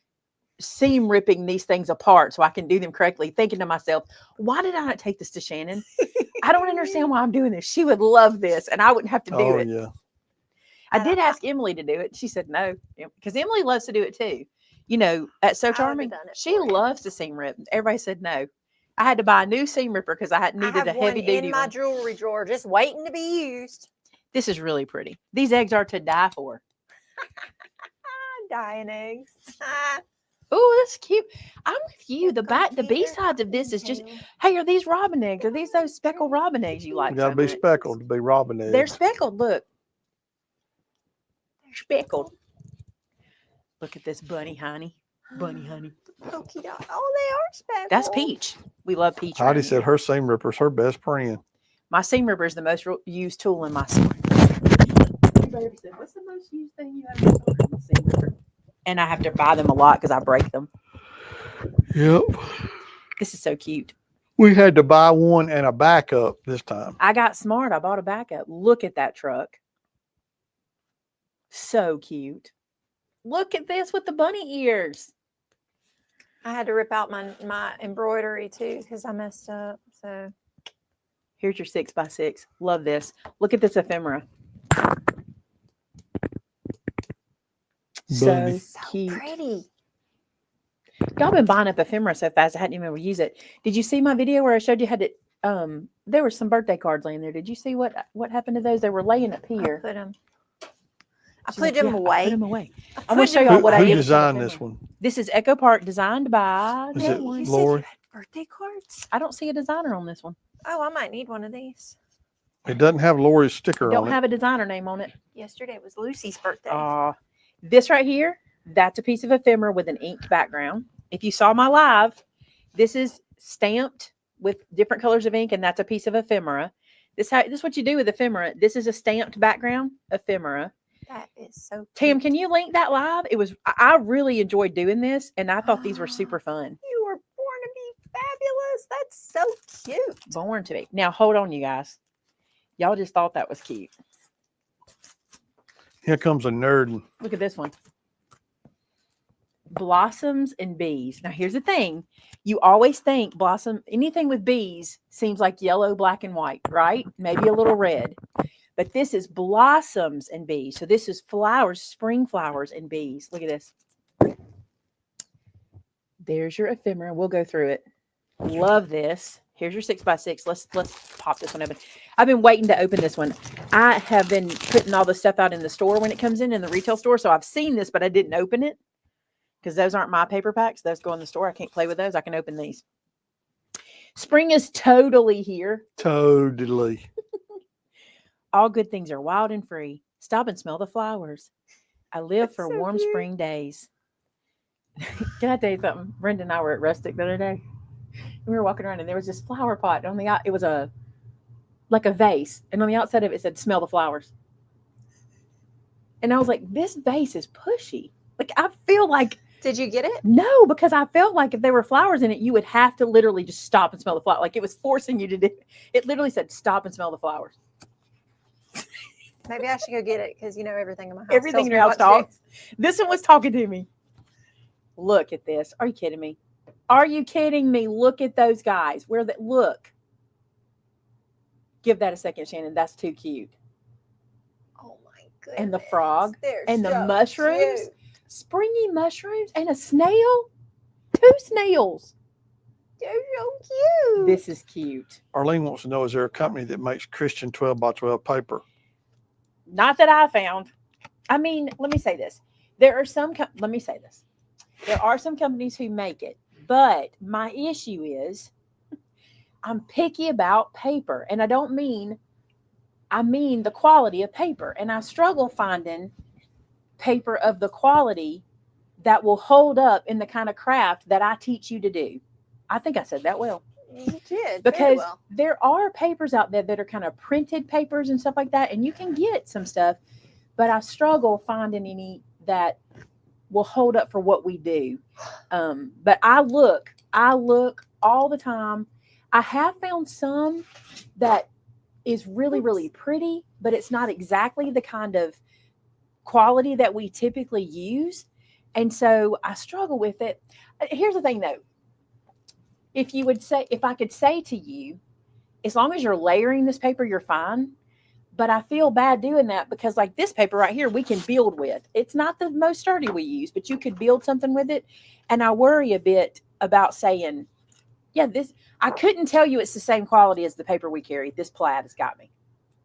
seam ripping these things apart so I can do them correctly, thinking to myself, why did I not take this to Shannon? I don't understand why I'm doing this. She would love this and I wouldn't have to do it. Yeah. I did ask Emily to do it. She said no, because Emily loves to do it too. You know, at So Charming, she loves to seam rip. Everybody said no. I had to buy a new seam ripper because I needed a heavy duty in my one. jewelry drawer, just waiting to be used. This is really pretty. These eggs are to die for. Dying eggs. Oh, that's cute. I'm with you. The B sides of this is just, hey, are these robin eggs? Are these those speckled robin eggs you like? You got to so be much? speckled to be robin eggs. They're speckled. Look, they're speckled. Look at this bunny, honey. Bunny, honey. Polka dot. Oh, they are speckled. That's Peach. We love Peach. Heidi right said her seam ripper is her best friend. My seam ripper is the most used tool in my store. Everybody ever said, what's the most used thing you have in your store? My seam ripper. And I have to buy them a lot because I break them. Yep. This is so cute. We had to buy one and a backup this time. I got smart. I bought a backup. Look at that truck. So cute. Look at this with the bunny ears. I had to rip out my embroidery too because I messed up. So here's your 6x6. Love this. Look at this ephemera. So cute. Pretty. Y'all been buying up ephemera so fast I hadn't even able to use it. Did you see my video where I showed you how to there were some birthday cards laying there. Did you see what happened to those? They were laying up here. I put them away. Put them away. I'm going to show y'all what I did. Who designed this one? This is Echo Park, designed by Is it You said Lori? you had birthday cards? I don't see a designer on this one. Oh, I might need one of these. It doesn't have Lori's sticker Don't on have a designer name on it. Yesterday was Lucy's birthday. This right here, that's a piece of ephemera with an inked background. If you saw my live, this is stamped with different colors of ink, and that's a piece of ephemera. This is what you do with ephemera. This is a stamped background ephemera. That is so cute. Tam, can you link that live? I really enjoyed doing this, and I thought these were super fun. You were born to be fabulous. That's so cute. Born to be. Now, hold on, you guys. Y'all just thought that was cute. Here comes a nerd. Look at this one. Blossoms and bees. Now, here's the thing. You always think anything with bees seems like yellow, black, and white, right? Maybe a little red. But this is blossoms and bees. So this is flowers, spring flowers and bees. Look at this. There's your ephemera. We'll go through it. Love this. Here's your 6x6. Let's pop this one open. I've been waiting to open this one. I have been putting all the stuff out in the store when it comes in the retail store. So I've seen this, but I didn't open it because those aren't my paper packs. Those go in the store. I can't play with those. I can open these. Spring is totally here. Totally. All good things are wild and free. Stop and smell the flowers. I live for so warm cute. spring days. Can I tell you something? Brenda and I were at Rustic the other day. We were walking around and there was this flower pot. It was like a vase. And on the outside of it said, smell the flowers. And I was like, this vase is pushy. Like, I feel like. Did you get it? No, because I felt like if there were flowers in it, you would have to literally just stop and smell the flower. Like it was forcing you to do it. It literally said, stop and smell the flowers. Maybe I should go get it because you know everything in my house. Everything in your house talks. This one was talking to me. Look at this. Are you kidding me? Are you kidding me? Look at those guys. Where that look. Give that a second, Shannon. That's too cute. Oh my goodness. And the frog. They're And the so mushrooms. cute. Springy mushrooms. And a snail. 2 snails. They're so cute. This is cute. Arlene wants to know, is there a company that makes Christian 12 by 12 paper? Not that I found. I mean, let me say this. There are some, let me say this. There are some companies who make it, but my issue is I'm picky about paper, and I mean the quality of paper, and I struggle finding paper of the quality that will hold up in the kind of craft that I teach you to do. I think I said that well. You did. Because very well. there are papers out there that are kind of printed papers and stuff like that, and you can get some stuff, but I struggle finding any that will hold up for what we do. But I look all the time. I have found some that is really, really pretty, but it's not exactly the kind of quality that we typically use. And so I struggle with it. Here's the thing though. If I could say to you, as long as you're layering this paper, you're fine. But I feel bad doing that because like this paper right here, we can build with. It's not the most sturdy we use, but you could build something with it. And I worry a bit about saying, yeah, I couldn't tell you it's the same quality as the paper we carry. This plaid has got me.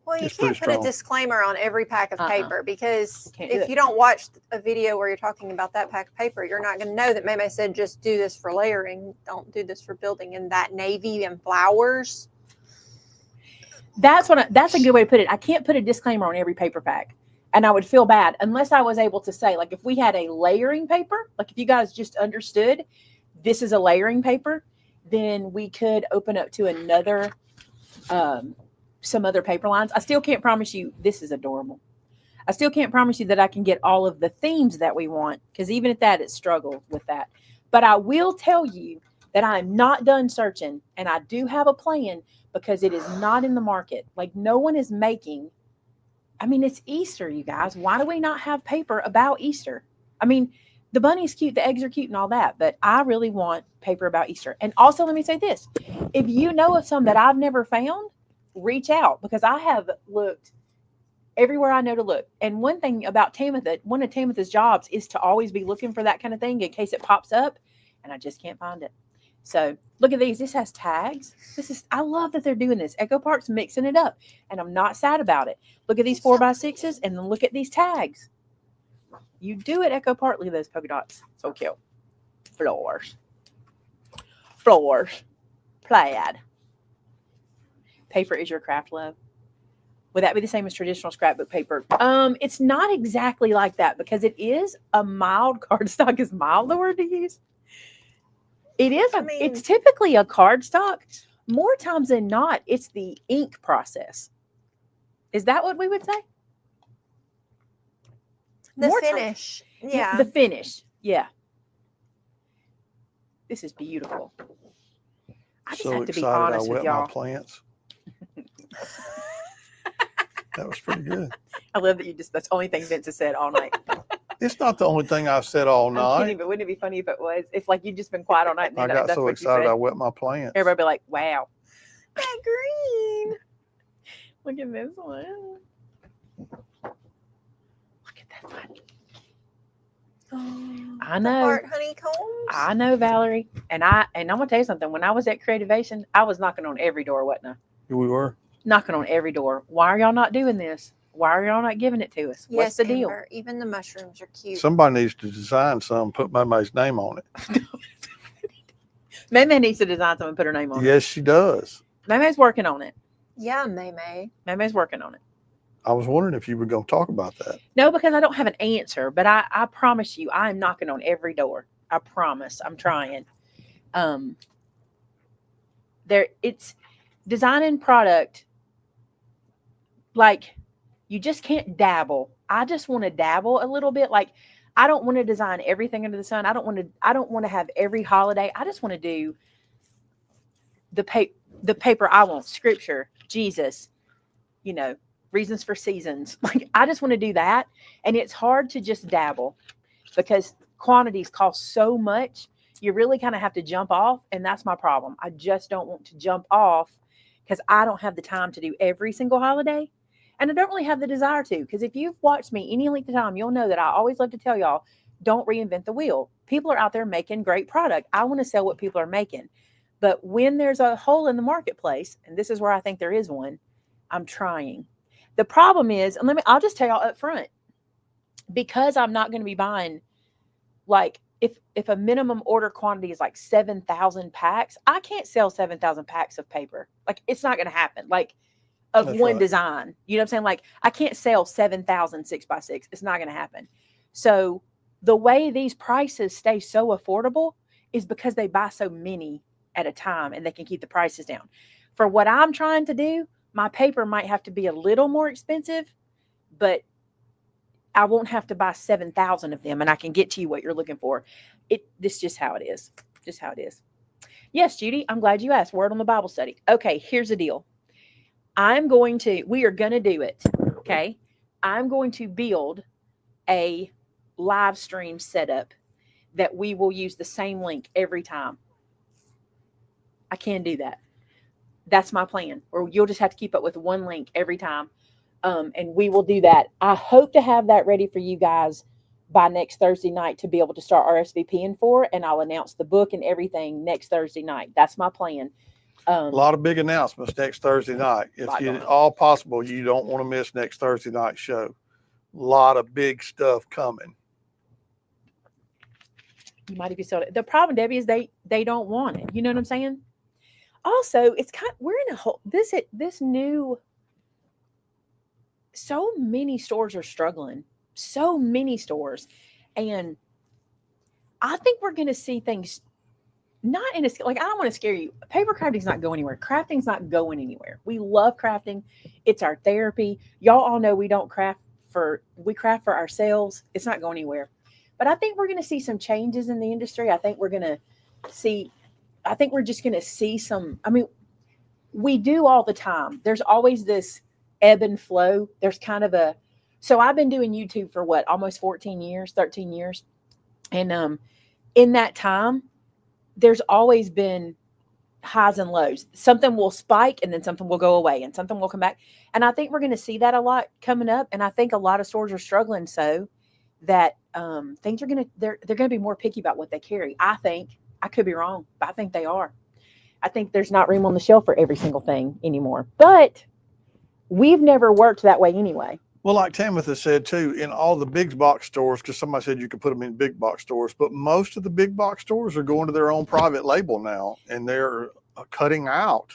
Well, you It's can't pretty put a strong. disclaimer on every pack of paper because Can't do if it. you don't watch a video where you're talking about that pack of paper, you're not going to know that Maymay said just do this for layering. Don't do this for building. And that navy and flowers. That's a good way to put it. I can't put a disclaimer on every paper pack. And I would feel bad unless I was able to say, like if we had a layering paper, like if you guys just understood this is a layering paper, then we could open up to another some other paper lines. I still can't promise you this is adorable. I still can't promise you that I can get all of the themes that we want because even at that, it struggles with that. But I will tell you that I'm not done searching and I do have a plan because it is not in the market. Like no one is making. I mean, it's Easter, you guys. Why do we not have paper about Easter? I mean, the bunny's cute, the eggs are cute and all that, but I really want paper about Easter. And also, let me say this. If you know of some that I've never found, reach out because I have looked everywhere I know to look. And one thing about Tamitha, one of Tamitha's jobs is to always be looking for that kind of thing in case it pops up, and I just can't find it. So look at these. This has tags. I love that they're doing this. Echo Park's mixing it up, and I'm not sad about it. Look at these 4x6s, and then look at these tags. You do it, Echo Park. Look at those polka dots. So cute. Floors. Plaid. Paper is your craft love. Would that be the same as traditional scrapbook paper? It's not exactly like that because it is a mild cardstock. Is mild the word to use? It is. It's typically a cardstock. More times than not, it's the ink process. Is that what we would say? The finish. Yeah. The finish. Yeah. This is beautiful. I just So have to be excited I honest with wet my y'all. plants. That was pretty good. I love that that's the only thing Vince has said all night. It's not the only thing I've said all I'm night. kidding, but wouldn't it be funny if it was? If like you'd just been quiet all night and I then got that's so what you excited said. I wet my plants. Everybody be like, wow. That green. Look at this one. Look at that one. Oh, I know. Heart honeycombs. I know, Valerie. And I'm gonna tell you something. When I was at Creativation, I was knocking on every door, wasn't I? We were. Knocking on every door. Why are y'all not doing this? Why are y'all not giving it to us? What's the deal? Amber, even the mushrooms are cute. Somebody needs to design some, put Maymay's name on it. Maymay needs to design something and put her name on it. Yes, she does. Maymay's working on it. Yeah, Maymay. Maymay's working on it. I was wondering if you were going to talk about that. No, because I don't have an answer, but I promise you, I am knocking on every door. I promise. I'm trying. It's designing product. Like you just can't dabble. I just want to dabble a little bit. Like I don't want to design everything under the sun. I don't want to have every holiday. I just want to do the paper I want, scripture, Jesus, reasons for seasons. Like, I just want to do that. And it's hard to just dabble because quantities cost so much. You really kind of have to jump off. And that's my problem. I just don't want to jump off because I don't have the time to do every single holiday. And I don't really have the desire to, because if you've watched me any length of time, you'll know that I always love to tell y'all, don't reinvent the wheel. People are out there making great product. I want to sell what people are making. But when there's a hole in the marketplace, and this is where I think there is one, I'm trying. The problem is, and I'll just tell y'all up front, because I'm not going to be buying, like, if a minimum order quantity is like 7,000 packs, I can't sell 7,000 packs of paper. Like, it's not going to happen. Like, of That's one right. design. You know what I'm saying? Like, I can't sell 7,000 6x6. It's not going to happen. So the way these prices stay so affordable is because they buy so many at a time and they can keep the prices down. For what I'm trying to do, my paper might have to be a little more expensive, but I won't have to buy 7,000 of them and I can get to you what you're looking for. This is just how it is. Just how it is. Yes, Judy, I'm glad you asked. Word on the Bible study. Okay, here's the deal. We are going to do it. Okay. I'm going to build a live stream setup that we will use the same link every time. I can do that. That's my plan. Or you'll just have to keep up with one link every time. And we will do that. I hope to have that ready for you guys by next Thursday night to be able to start RSVPing for, and I'll announce the book and everything next Thursday night. That's my plan. A lot of big announcements next Thursday night. If all possible, you don't want to miss next Thursday night show. A lot of big stuff coming. You might be sold it. The problem, Debbie, is they don't want it. You know what I'm saying? Also, we're in a whole this new. So many stores are struggling. So many stores, and I think we're going to see things. Not in a, like, I don't want to scare you. Paper crafting's not going anywhere. Crafting's not going anywhere. We love crafting. It's our therapy. Y'all all know we craft for ourselves. It's not going anywhere. But I think we're going to see some changes in the industry. I think we're just going to see some, we do all the time. There's always this ebb and flow. There's kind of so I've been doing YouTube for almost 13 years. And in that time, there's always been highs and lows. Something will spike and then something will go away and something will come back. And I think we're going to see that a lot coming up. And I think a lot of stores are struggling so that things are they're going to be more picky about what they carry. I think, I could be wrong, but I think they are. I think there's not room on the shelf for every single thing anymore. But we've never worked that way anyway. Well, like Tamitha said too, in all the big box stores, because somebody said you could put them in big box stores, but most of the big box stores are going to their own private label now, and they're cutting out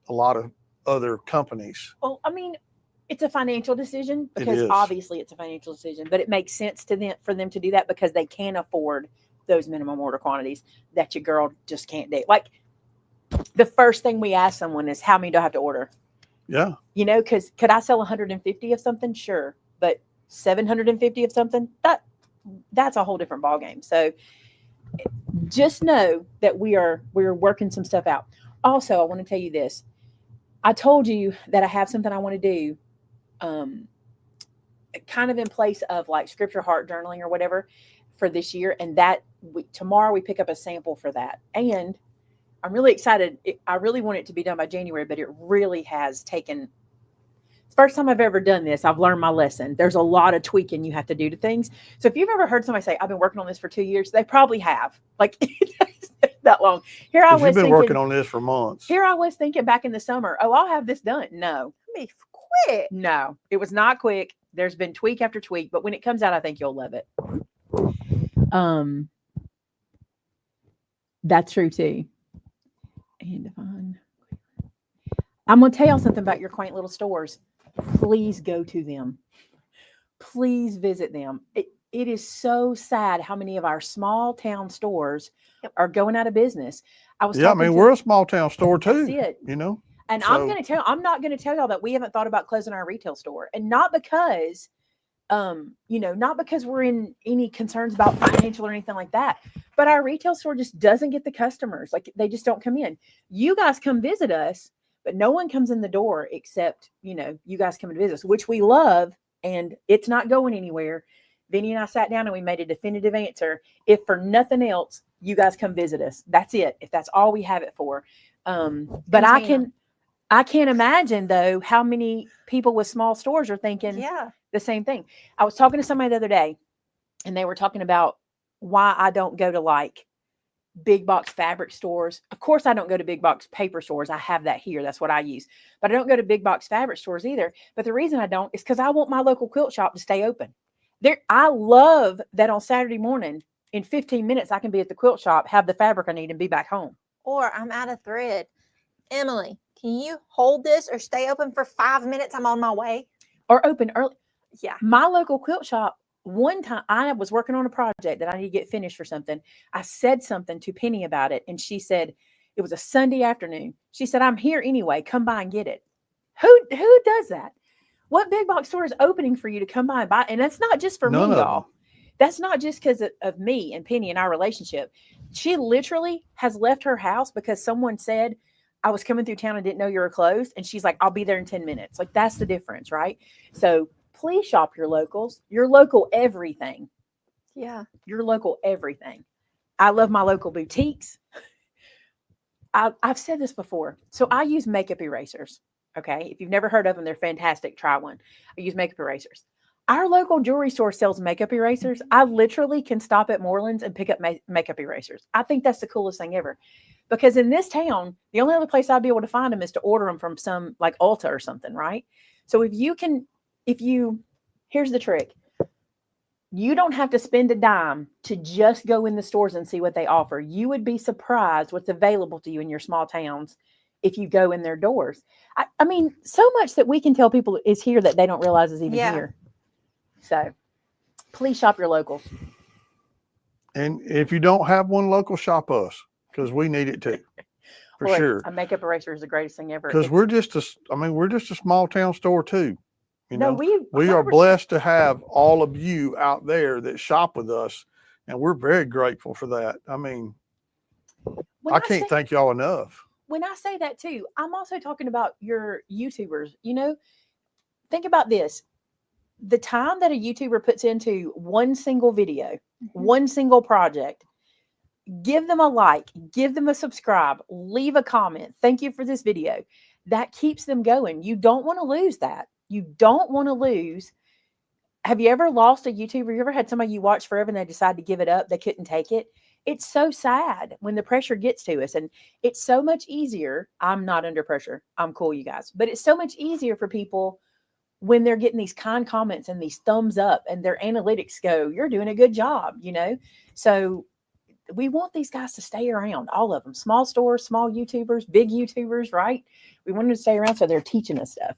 a lot of other companies. Well, it's a financial decision, because obviously it's a financial decision, but it makes sense for them to do that because they can't afford those minimum order quantities that your girl just can't do. Like, the first thing we ask someone is, how many do I have to order? Yeah. Because could I sell 150 of something? Sure. But 750 of something, that's a whole different ballgame. So just know that we're working some stuff out. Also, I want to tell you this. I told you that I have something I want to do, kind of in place of like scripture heart journaling or whatever for this year. And tomorrow we pick up a sample for that. And I'm really excited. I really want it to be done by January, but it really has taken. It's the first time I've ever done this. I've learned my lesson. There's a lot of tweaking you have to do to things. So if you've ever heard somebody say, I've been working on this for 2 years, they probably have. Like, that long. Here I was You've been working on this for months. Here I was thinking back in the summer, I'll have this done. No. Quick. No, it was not quick. There's been tweak after tweak, but when it comes out, I think you'll love it. That's true too. And I'm going to tell y'all something about your quaint little stores. Please go to them. Please visit them. It is so sad how many of our small town stores are going out of business. We're a small town store too. That's it. And So, I'm not going to tell y'all that we haven't thought about closing our retail store, and not because, not because we're in any concerns about financial or anything like that, but our retail store just doesn't get the customers. Like, they just don't come in. You guys come visit us, but no one comes in the door except, you know, you guys come to visit us, which we love, and it's not going anywhere. Vinnie and I sat down and we made a definitive answer. If for nothing else, you guys come visit us. That's it. If that's all we have it for. But I can't imagine though how many people with small stores are thinking the same thing. I was talking to somebody the other day, and they were talking about why I don't go to like big box fabric stores. Of course, I don't go to big box paper stores. I have that here. That's what I use. But I don't go to big box fabric stores either. But the reason I don't is because I want my local quilt shop to stay open. I love that on Saturday morning, in 15 minutes, I can be at the quilt shop, have the fabric I need, and be back home. Or I'm out of thread. Emily, can you hold this or stay open for 5 minutes? I'm on my way. Or open early. Yeah. My local quilt shop, one time I was working on a project that I need to get finished for something. I said something to Penny about it, and she said, it was a Sunday afternoon. She said, I'm here anyway. Come by and get it. Who does that? What big box store is opening for you to come by and buy? And that's not just for me, y'all. That's not just because of me and Penny and our relationship. She literally has left her house because someone said, I was coming through town and didn't know you were closed. And she's like, I'll be there in 10 minutes. Like, that's the difference, right? So please shop your locals, your local everything. Yeah. Your local everything. I love my local boutiques. I've said this before. So I use makeup erasers. Okay. If you've never heard of them, they're fantastic. Try one. I use makeup erasers. Our local jewelry store sells makeup erasers. I literally can stop at Moreland's and pick up makeup erasers. I think that's the coolest thing ever. Because in this town, the only other place I'd be able to find them is to order them from some like Ulta or something, right? So here's the trick. You don't have to spend a dime to just go in the stores and see what they offer. You would be surprised what's available to you in your small towns if you go in their doors. I mean, so much that we can tell people is here that they don't realize is even here. So please shop your locals. And if you don't have one local, shop us, because we need it too. For sure. A makeup eraser is the greatest thing ever. Because we're just a small town store too. You know, we are 100%. blessed to have all of you out there that shop with us, and we're very grateful for that. I mean, I can't thank y'all enough. When I say that too, I'm also talking about your YouTubers. You know, think about this. The time that a YouTuber puts into one single video, one single project, give them a like, give them a subscribe, leave a comment. Thank you for this video. That keeps them going. You don't want to lose that. You don't want to lose. Have you ever lost a YouTuber? You ever had somebody you watched forever and they decided to give it up? They couldn't take it. It's so sad when the pressure gets to us, and it's so much easier. I'm not under pressure. I'm cool, you guys, but it's so much easier for people when they're getting these kind comments and these thumbs up and their analytics go, you're doing a good job, you know? So we want these guys to stay around, all of them, small stores, small YouTubers, big YouTubers, right? We want them to stay around so they're teaching us stuff.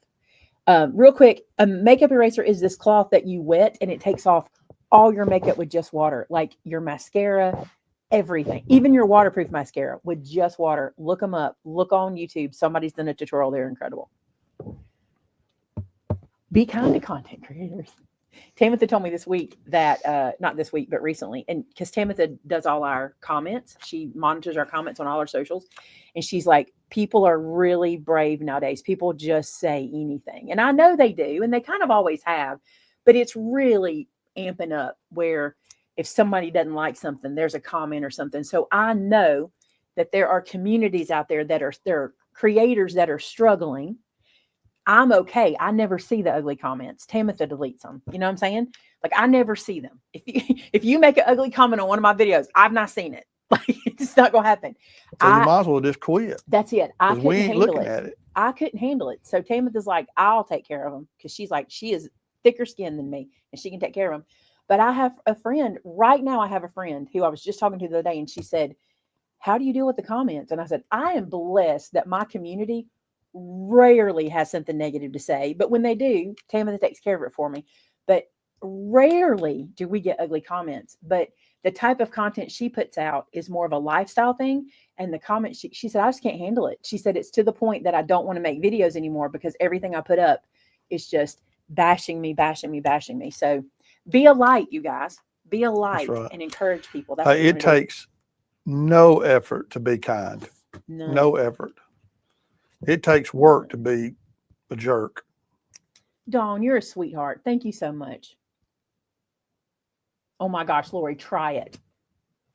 Real quick, a makeup eraser is this cloth that you wet and it takes off all your makeup with just water, like your mascara, everything, even your waterproof mascara with just water. Look them up. Look on YouTube. Somebody's done a tutorial. They're incredible. Be kind to content creators. Tamitha told me this week that, not this week, but recently, and because Tamitha does all our comments, she monitors our comments on all our socials, and she's like, people are really brave nowadays. People just say anything. And I know they do, and they kind of always have, but it's really amping up where if somebody doesn't like something, there's a comment or something. So I know that there are communities out there there are creators that are struggling. I'm okay. I never see the ugly comments. Tamitha deletes them. You know what I'm saying? Like, I never see them. If you make an ugly comment on one of my videos, I've not seen it. Like, it's not gonna happen. So you might as well just quit. That's it. I couldn't handle it. At it. I couldn't handle it. So Tamitha's like, I'll take care of them, because she's like, she is thicker skinned than me and she can take care of them. But I have a friend right now. I have a friend who I was just talking to the other day, and she said, how do you deal with the comments? And I said, I am blessed that my community rarely has something negative to say, but when they do, Tamitha takes care of it for me. But rarely do we get ugly comments. But the type of content she puts out is more of a lifestyle thing. And the comments, she said, I just can't handle it. She said, it's to the point that I don't want to make videos anymore because everything I put up is just bashing me. So be a light, you guys. Be a light, right, and encourage people. That's it takes no effort to be kind. No effort. It takes work to be a jerk. Dawn, you're a sweetheart. Thank you so much. Oh my gosh, Lori, try it.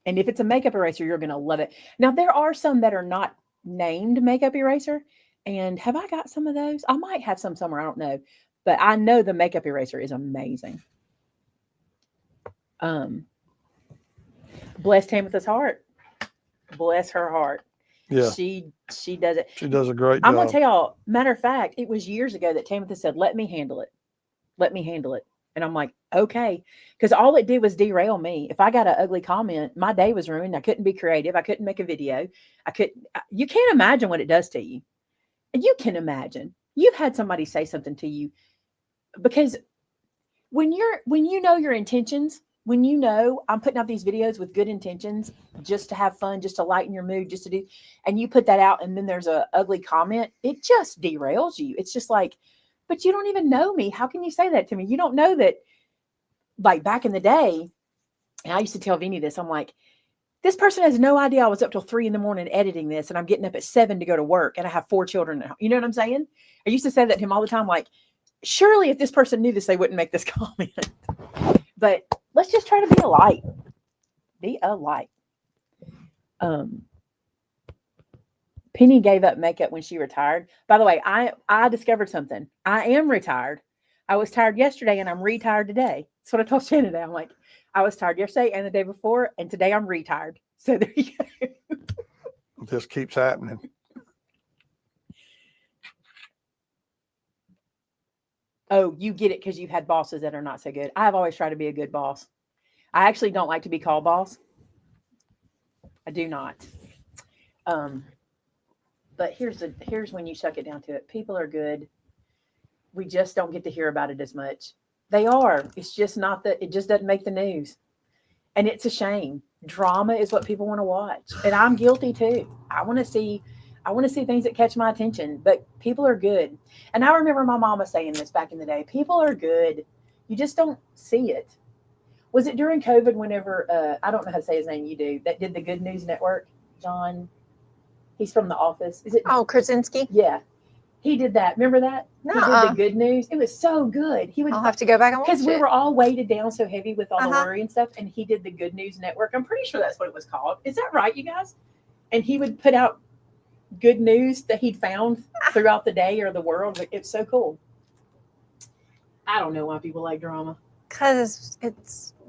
And if it's a makeup eraser, you're going to love it. Now, there are some that are not named makeup eraser. And have I got some of those? I might have some somewhere. I don't know. But I know the makeup eraser is amazing. Bless Tamitha's heart. Bless her heart. Yeah. She does it. She does a great job. I'm going to tell y'all, matter of fact, it was years ago that Tamitha said, let me handle it. Let me handle it. And I'm like, okay. Because all it did was derail me. If I got an ugly comment, my day was ruined. I couldn't be creative. I couldn't make a video. You can't imagine what it does to you. And you can imagine. You've had somebody say something to you. Because when you know your intentions, when you know I'm putting out these videos with good intentions, just to have fun, just to lighten your mood, just to do, and you put that out and then there's a ugly comment, it just derails you. It's just like, but you don't even know me. How can you say that to me? You don't know that, like back in the day, and I used to tell Vinnie this, I'm like, this person has no idea I was up till 3 a.m. editing this and I'm getting up at 7 to go to work and I have 4 children at home. You know what I'm saying? I used to say that to him all the time, like, surely if this person knew this, they wouldn't make this comment. But let's just try to be a light. Be a light. Penny gave up makeup when she retired. By the way, I discovered something. I am retired. I was tired yesterday and I'm retired today. That's what I told Shannon today. I'm like, I was tired yesterday and the day before, and today I'm retired. So there you go. It just keeps happening. Oh, you get it because you've had bosses that are not so good. I've always tried to be a good boss. I actually don't like to be called boss. I do not. But here's when you suck it down to it. People are good. We just don't get to hear about it as much. They are. It's just not that it just doesn't make the news. And it's a shame. Drama is what people want to watch. And I'm guilty too. I want to see things that catch my attention, but people are good. And I remember my mama saying this back in the day, people are good. You just don't see it. Was it during COVID whenever, I don't know how to say his name, you do, that did the Good News Network? John, he's from The Office. Is it? Oh, Krasinski? Yeah. He did that. Remember that? No. He did the Good News. It was so good. I'll have to go back and watch it. Because we were all weighted down so heavy with all the worry and stuff, and he did the Good News Network. I'm pretty sure that's what it was called. Is that right, you guys? And he would put out good news that he'd found throughout the day or the world. It's so cool. I don't know why people like drama. Because it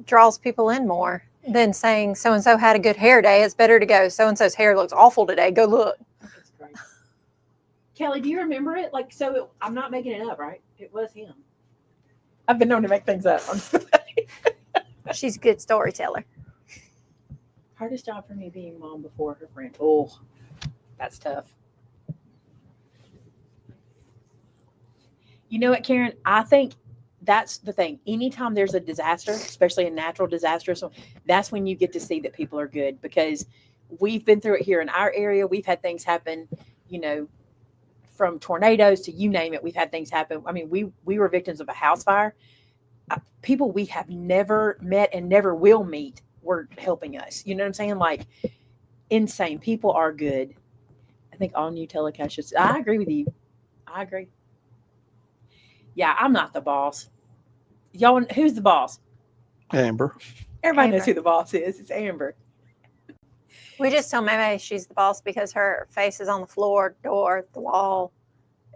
draws people in more than saying so-and-so had a good hair day. It's better to go, so-and-so's hair looks awful today. Go look. That's great. Kelly, do you remember it? Like, so I'm not making it up, right? It was him. I've been known to make things up. She's a good storyteller. Hardest job for me being mom before her friend. Oh, that's tough. You know what, Karen? I think that's the thing. Anytime there's a disaster, especially a natural disaster, so that's when you get to see that people are good, because we've been through it here in our area. We've had things happen, you know, from tornadoes to you name it. We've had things happen. I mean, we were victims of a house fire. People we have never met and never will meet were helping us. You know what I'm saying? Like, insane. People are good. I think all new telecast should. I agree with you. I agree. Yeah, I'm not the boss. Y'all, who's the boss? Amber. Everybody knows who the boss is. It's Amber. We just tell Maymay she's the boss because her face is on the floor, door, the wall,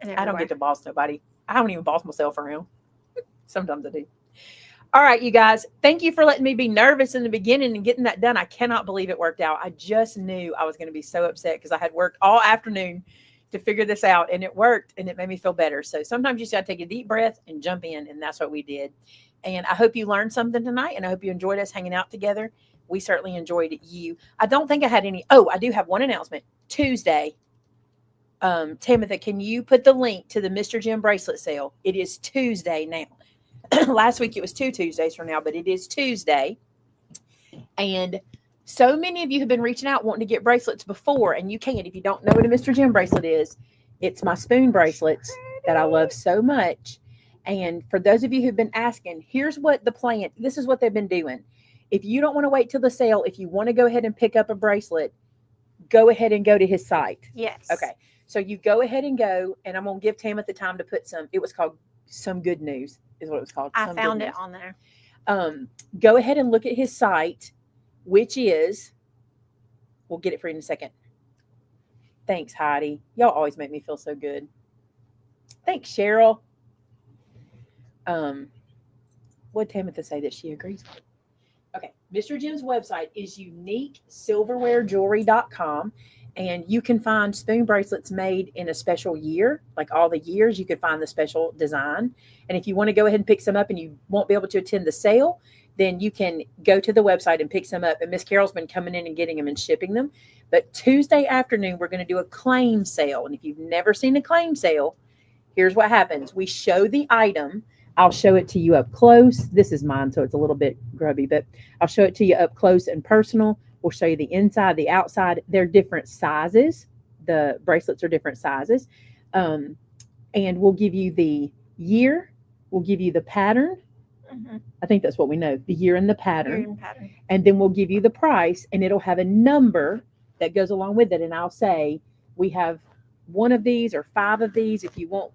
and everywhere. I don't get to boss nobody. I don't even boss myself around. Sometimes I do. All right, you guys. Thank you for letting me be nervous in the beginning and getting that done. I cannot believe it worked out. I just knew I was going to be so upset because I had worked all afternoon to figure this out, and it worked, and it made me feel better. So sometimes you just got to take a deep breath and jump in, and that's what we did. And I hope you learned something tonight, and I hope you enjoyed us hanging out together. We certainly enjoyed you. I don't think I had any. Oh, I do have one announcement. Tuesday. Tamitha, can you put the link to the Mr. Jim bracelet sale? It is Tuesday now. Last week it was 2 Tuesdays from now, but it is Tuesday. And so many of you have been reaching out wanting to get bracelets before, and you can't. If you don't know what a Mr. Jim bracelet is, it's my spoon bracelets that I love so much. And for those of you who've been asking, here's what the plan, this is what they've been doing. If you don't want to wait till the sale, if you want to go ahead and pick up a bracelet, go ahead and go to his site. Yes. Okay. So you go ahead and go, and I'm going to give Tammy the time to put it was called Some Good News is what it was called. I found it on there. Go ahead and look at his site, which is, we'll get it for you in a second. Thanks, Heidi. Y'all always make me feel so good. Thanks, Cheryl. What did Tamitha say that she agrees with? Okay. Mr. Jim's website is uniquesilverwarejewelry.com. And you can find spoon bracelets made in a special year, like all the years, you could find the special design. And if you want to go ahead and pick some up and you won't be able to attend the sale, then you can go to the website and pick some up. And Miss Carol's been coming in and getting them and shipping them. But Tuesday afternoon, we're going to do a claim sale. And if you've never seen a claim sale, here's what happens. We show the item. I'll show it to you up close. This is mine, so it's a little bit grubby, but I'll show it to you up close and personal. We'll show you the inside, the outside. They're different sizes. The bracelets are different sizes. And we'll give you the year. We'll give you the pattern. Mm-hmm. I think that's what we know, the year and the pattern. And then we'll give you the price, and it'll have a number that goes along with it. And I'll say, we have one of these or 5 of these. If you want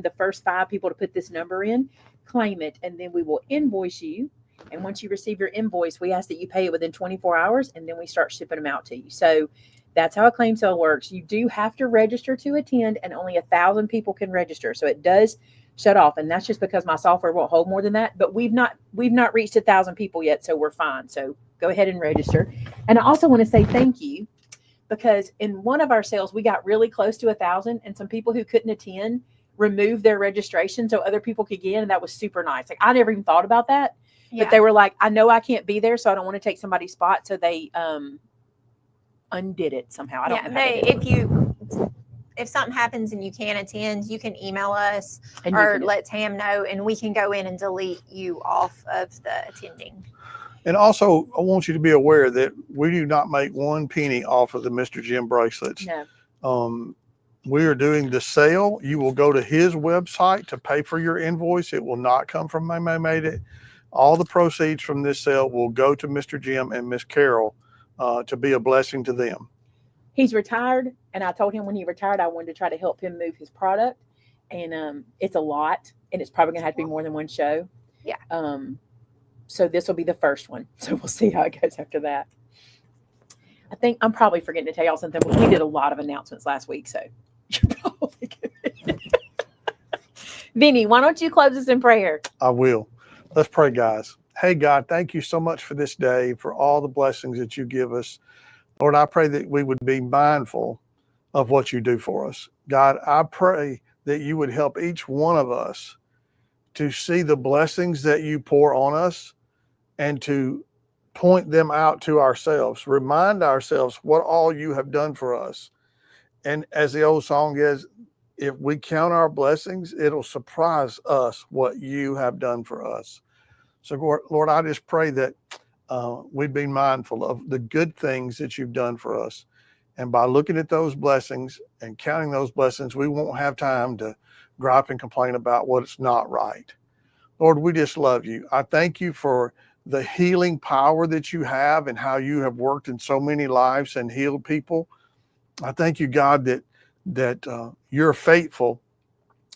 the first 5 people to put this number in, claim it, and then we will invoice you. And once you receive your invoice, we ask that you pay it within 24 hours, and then we start shipping them out to you. So that's how a claim sale works. You do have to register to attend, and only 1,000 people can register. So it does shut off, and that's just because my software won't hold more than that. But we've not reached 1,000 people yet, so we're fine. So go ahead and register. And I also want to say thank you, because in one of our sales, we got really close to 1,000, and some people who couldn't attend removed their registration so other people could get in, and that was super nice. Like, I never even thought about that. Yeah. But they were like, I know I can't be there, so I don't want to take somebody's spot. So they undid it somehow. I don't know. If something happens and you can't attend, you can email us or let Tam know, and we can go in and delete you off of the attending. And also, I want you to be aware that we do not make 1 penny off of the Mr. Jim bracelets. No. We are doing the sale. You will go to his website to pay for your invoice. It will not come from Maymay Made It. All the proceeds from this sale will go to Mr. Jim and Miss Carol to be a blessing to them. He's retired, and I told him when he retired, I wanted to try to help him move his product. And it's a lot, and it's probably going to have to be more than one show. Yeah. So this will be the first one. So we'll see how it goes after that. I think I'm probably forgetting to tell y'all something, but we did a lot of announcements last week, so you're probably good. Vinnie, why don't you close us in prayer? I will. Let's pray, guys. Hey, God, thank you so much for this day, for all the blessings that you give us. Lord, I pray that we would be mindful of what you do for us. God, I pray that you would help each one of us to see the blessings that you pour on us and to point them out to ourselves, remind ourselves what all you have done for us. And as the old song is, if we count our blessings, it'll surprise us what you have done for us. So, Lord, I just pray that we'd be mindful of the good things that you've done for us. And by looking at those blessings and counting those blessings, we won't have time to gripe and complain about what's not right. Lord, we just love you. I thank you for the healing power that you have and how you have worked in so many lives and healed people. I thank you, God, that you're faithful.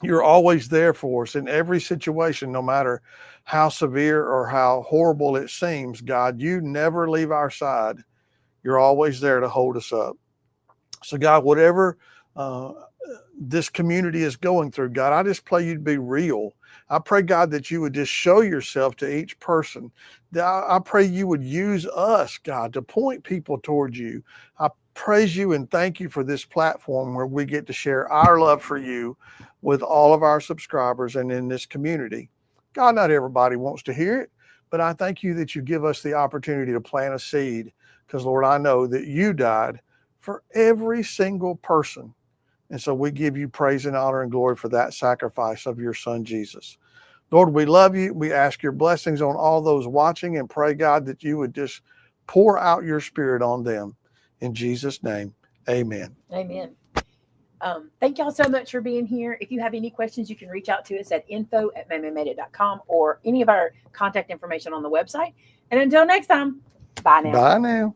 You're always there for us in every situation, no matter how severe or how horrible it seems. God, you never leave our side. You're always there to hold us up. So, God, whatever this community is going through, God, I just pray you to be real. I pray, God, that you would just show yourself to each person. I pray you would use us, God, to point people towards you. I praise you and thank you for this platform where we get to share our love for you with all of our subscribers and in this community. God, not everybody wants to hear it, but I thank you that you give us the opportunity to plant a seed, because, Lord, I know that you died for every single person. And so we give you praise and honor and glory for that sacrifice of your son, Jesus. Lord, we love you. We ask your blessings on all those watching and pray, God, that you would just pour out your spirit on them. In Jesus' name, amen. Amen. Thank y'all so much for being here. If you have any questions, you can reach out to us at info@maymaymadeit.com or any of our contact information on the website. And until next time, bye now. Bye now.